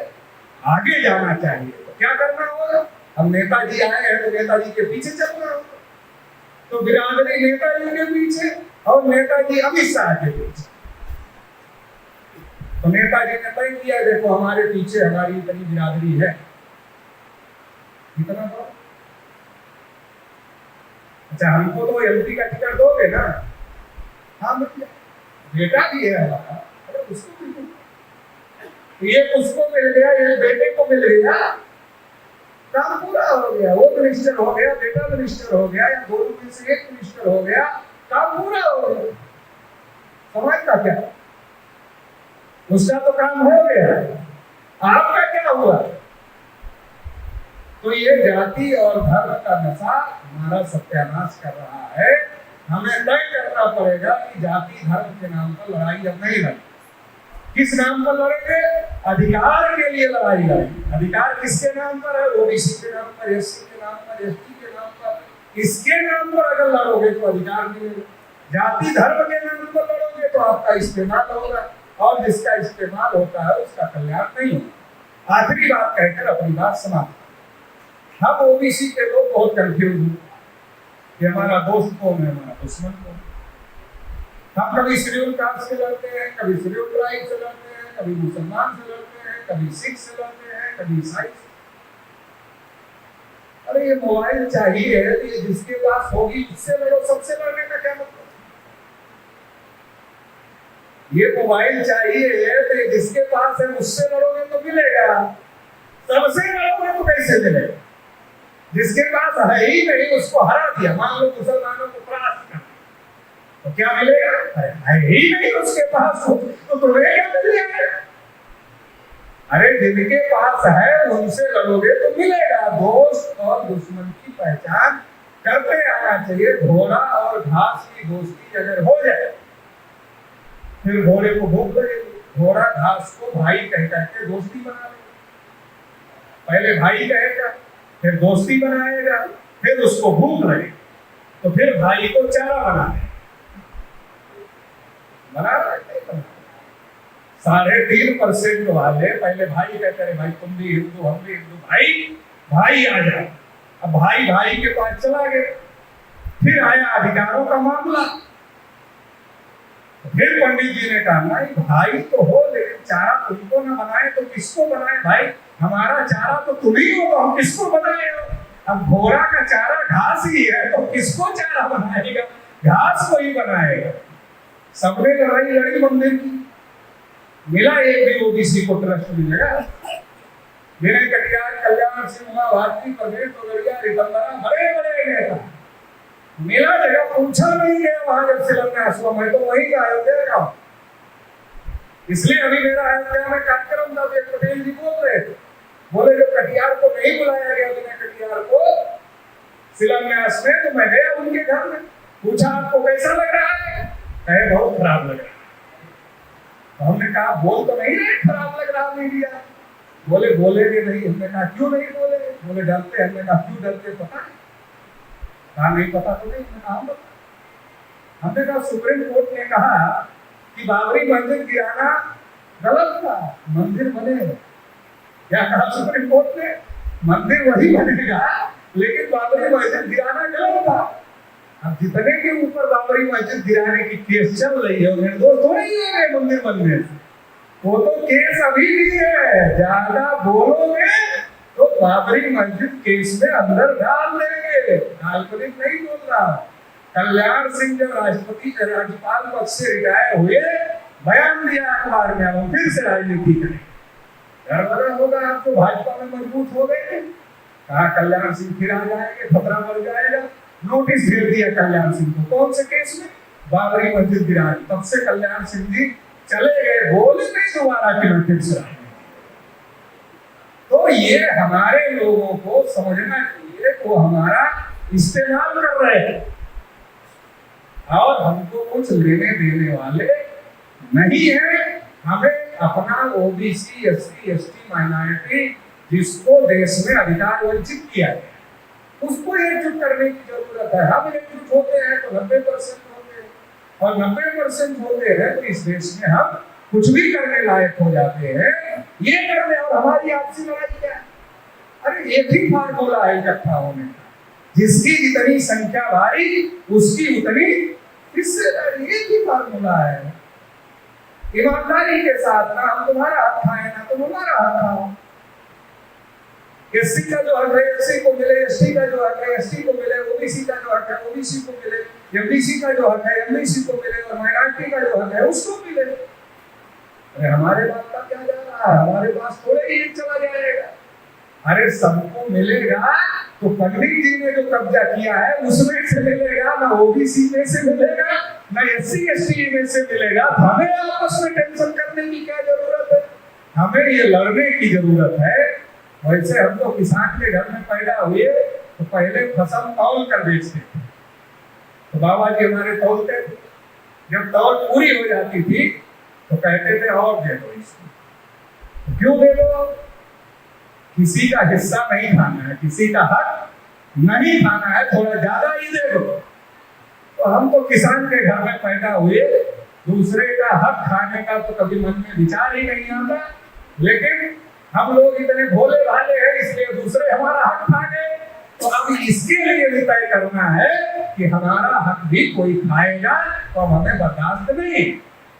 आगे जाना चाहिए। तो क्या करना होगा, हम नेताजी आए हैं तो नेताजी के पीछे चलना होगा। तो बिरादरी नेताजी के पीछे और नेताजी अमित शाह के पीछे। तो नेताजी ने तय किया, देखो हमारे पीछे हमारी इतनी बिरादरी है, इतना तो अच्छा हमको तो MP का टिकट दोगे ना? हाँ बेटा भी है हमारा, अरे उसको भी ये उसको मिल गया, ये बेटे को मिल गया, काम पूरा हो गया। वो मिनिस्टर हो गया, बेटा मिनिस्टर हो गया, या दोनों में से एक मिनिस्टर हो गया, काम पूरा हो गया। समाज का क्या, उसका तो काम हो गया, आपका क्या हुआ? तो ये जाति और धर्म का नशा हमारा सत्यानाश कर रहा है। हमें तय करना पड़ेगा कि जाति धर्म के नाम पर लड़ाई अब नहीं लड़ेगी। किस नाम पर लड़ेंगे? अधिकार के लिए लड़ाई लड़ेंगे। अधिकार किसके नाम पर है? ओबीसी के नाम पर, SC के नाम पर, ST के नाम पर। इसके नाम पर अगर लड़ोगे तो अधिकार मिलेगा। जाति धर्म के नाम पर लड़ोगे तो आपका इस्तेमाल होगा, और जिसका इस्तेमाल होता है उसका कल्याण नहीं होगा। आखिरी बात कहकर अपनी बात समाप्त। हम ओबीसी के लोग बहुत कंफ्यूज हैं कि हमारा दोस्त कौन है, हमारा दुश्मन कौन है। हम कभी शेड्यूल कास्ट से लड़ते हैं, कभी शेड्यूल ट्राइब से लड़ते हैं, कभी मुसलमान से लड़ते हैं, कभी सिख से लड़ते हैं, कभी ईसाई से। अरे ये मोबाइल चाहिए, ये जिसके पास होगी उससे लड़ो, सबसे लड़ने का क्या मतलब? ये मोबाइल चाहिए तो जिसके पास है उससे लड़ोगे तो मिलेगा, सबसे लड़ोगे तो कैसे मिलेगा? जिसके पास है ही नहीं उसको हरा दिया, मान लो मुसलमानों को परास्त कर, तो क्या मिलेगा? है ही नहीं उसके पास, तो तुम्हें क्या मिल जाएगा? अरे जिनके पास है उनसे लड़ोगे तो मिलेगा। दोस्त और दुश्मन की पहचान करते आना चाहिए। घोड़ा और घास की दोस्ती अगर हो जाए फिर घोड़े को भूख लगेगी। घोड़ा घास को भाई कह करके दोस्ती बना लेगा। पहले भाई कहेगा, फिर दोस्ती बनाएगा, फिर उसको भूख लगेगी तो फिर भाई को चारा बनाएगा। बना रहा है 3.5% वाले पहले भाई कहते रहे, भाई तुम भी हिंदू हम भी हिंदू, भाई भाई आ जाओ, अब भाई भाई के पास चला गया, फिर आया अधिकारों का मामला, फिर पंडित जी ने कहा भाई भाई तो हो लेकिन चारा तुमको ना बनाए तो किसको बनाए भाई, हमारा चारा तो तुम ही हो तो हम किसको बनाए हो, अब घोड़ा का चारा घास ही है तो किसको चारा बनाएगा, घास को ही बनाएगा। सबने लड़ाई लड़ी मंदिर की, मिला एक भी ओबीसी को ट्रस्ट मिलेगा, विनय कटियार, कल्याण सिंह, उमा भारती, प्रदेश तोगड़िया, रितंबरा, बड़े बड़े नेता मिला, जगह पूछा नहीं गया वहां जब शिलान्यास हुआ, मैं तो वही का अयोध्या का, इसलिए अभी मेरा अयोध्या में कार्यक्रम था, पटेल जी बोल रहे थे, बोले जब कटियार को नहीं बुलाया गया विनय कटियार को शिलान्यास में, तो मैं गया उनके घर में, पूछा आपको कैसा लग रहा है, कहे बहुत खराब लग रहा है। तो हमने कहा बोल तो नहीं रहे खराब लग रहा मीडिया, बोले बोलेंगे नहीं, हमने कहा क्यों नहीं बोले, बोले डरते, हमने कहा क्यों डरते पता है, कहा नहीं पता तो नहीं, हमने कहा सुप्रीम कोर्ट ने कहा कि बाबरी मस्जिद गिराना गलत था, मंदिर बने, क्या कहा सुप्रीम कोर्ट ने, मंदिर वही बनेगा लेकिन बाबरी मस्जिद गिराना गलत था। अब जितने के ऊपर बाबरी मस्जिद गिराने की केस चल रही है निर्दोष थोड़े ही हो गए मंदिर बनने से, वो तो केस अभी भी है, ज्यादा बोलोगे तो बाबरी मस्जिद केस में अंदर डाल देंगे, काल्पनिक नहीं बोल रहा। कल्याण सिंह जब राज्यपाल पद से रिटायर हुए, बयान दिया अखबार में, हम फिर से राजनीति करें, गड़बड़ा होगा, आपको भाजपा में मजबूत हो गए, कहा कल्याण सिंह फिर आ जाएंगे, खतरा बढ़ जाएगा, नोटिस भेज दिया कल्याण सिंह को, कौन से केस में, बाबरी मस्जिद गिराने, तब से कल्याण सिंह जी चले गए, बोले नहीं दोबारा कि मैं फिर से। तो ये हमारे लोगों को समझना चाहिए, वो हमारा इस्तेमाल कर रहे हैं और हमको कुछ लेने देने वाले नहीं है। हमें अपना ओबीसी, एससी, एसटी, माइनॉरिटी जिसको देश में अधिकार वंचित किया है उसको एकजुट करने की जरूरत है। हम एकजुट होते हैं तो 90% होते हैं, और 90% होते हैं तो इस देश में हम कुछ भी करने लायक हो जाते हैं। ये करने और हमारी आपसी लड़ाई क्या है? अरे एक ही फार्मूला है इकट्ठा होने का, जिसकी जितनी संख्या भारी उसकी उतनी हिस्सेदारी, एक ही फार्मूला है। ईमानदारी के साथ ना हम तुम्हारा हक खाए ना तुम हमारा हक खाओ। एससी का जो हक है एससी को मिले, एसटी का जो हक है एसटी को मिले, ओबीसी का जो हक है ओबीसी को मिले, एमबीसी का जो हक है एमबीसी को मिले, और माइनॉरिटी का जो हक है उसको मिले। अरे हमारे पास का क्या जा रहा है? हमारे पास थोड़े ही चला जाएगा। अरे सबको मिलेगा तो पंडित जी ने जो कब्जा किया है उसमें से मिलेगा, ना ओबीसी में से मिलेगा, ना एससी एसटी में से मिलेगा। हमें आपस में टेंशन करने की क्या जरूरत है? हमें ये लड़ने की जरूरत है। वैसे हम लोग किसान के घर में पैदा हुए तो पहले फसल तौल कर बेचते थे, तो बाबा जी हमारे तौलते थे, जब तौल पूरी हो जाती थी तो कहते थे और दे दो इसको। क्यों दे दो? किसी का हिस्सा नहीं खाना है, किसी का हक नहीं खाना है, थोड़ा ज्यादा ही दे दो। तो हम तो किसान के घर में पैदा हुए, दूसरे का हक खाने का तो कभी मन में विचार ही नहीं आता। लेकिन हम लोग इतने भोले भाले हैं इसलिए दूसरे हमारा हक खा गए। तो अब इसके लिए भी तय करना है कि हमारा हक भी कोई खाएगा तो हमें बर्दाश्त नहीं।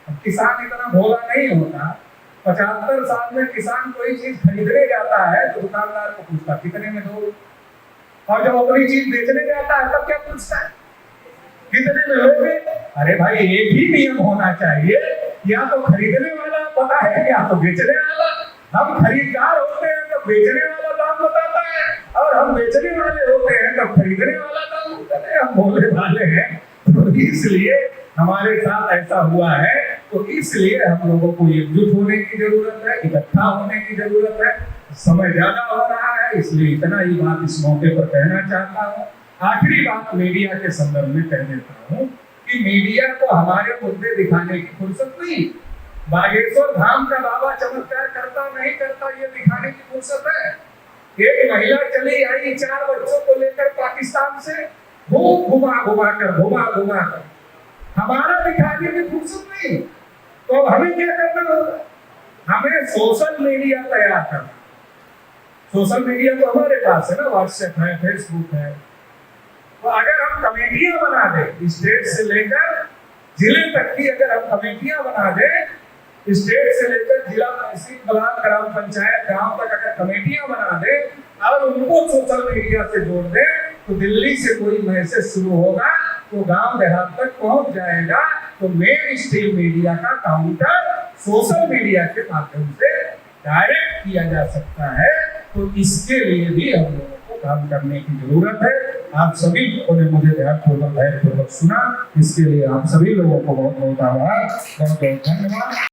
अब किसान इतना भोला नहीं होता। 75 साल में किसान कोई चीज खरीदने जाता है तो दुकानदार को पूछता कितने में दो, और जब अपनी चीज बेचने जाता है तब क्या पूछता है कितने में लोगे? अरे भाई एक ही नियम होना चाहिए, या तो खरीदने वाला पता है या तो बेचने वाला। हम खरीदार होते हैं तो बेचने वाला दाम बताता है, और हम बेचने वाले होते हैं तो खरीदने वाला दाम बताते हैं। हम भोले भाले हैं तो इसलिए हमारे साथ ऐसा हुआ है। तो इसलिए हम लोगों को एकजुट होने की जरूरत है, इकट्ठा होने की जरूरत है। समय ज्यादा हो रहा है इसलिए इतना ही बात इस मौके पर कहना चाहता हूँ। आखिरी बात मीडिया के संदर्भ में कह देता हूँ कि मीडिया को हमारे मुद्दे दिखाने की फुर्सत नहीं। बागेश्वर धाम का बाबा चमत्कार करता नहीं करता ये दिखाने की फुर्सत है। एक महिला चली आई 4 बच्चों को लेकर पाकिस्तान से, घुमा कर हमारा दिखाने की फुर्सत नहीं। तो अब हमें क्या करना होगा? हमें सोशल मीडिया तैयार करना, सोशल मीडिया तो हमारे पास है ना, व्हाट्सएप है, फेसबुक है। तो अगर हम कमेटियां बना दें स्टेट से लेकर जिले तक की, अगर हम कमेटियां बना दें स्टेट से लेकर जिला, तहसील, ब्लॉक, ग्राम पंचायत, गांव तक अगर कमेटियां बना दें और उनको सोशल मीडिया से जोड़ दें, तो दिल्ली से कोई मैसेज शुरू होगा तो गांव देहात तक पहुंच जाएगा। तो मेन स्ट्रीम मीडिया का काउंटर सोशल मीडिया के माध्यम से डायरेक्ट किया जा सकता है। तो इसके लिए भी हम लोगों को काम करने की जरूरत है। आप सभी लोगों ने मुझे ध्यानपूर्वक सुना, इसके लिए आप सभी लोगों को बहुत बहुत आभार, बहुत बहुत धन्यवाद।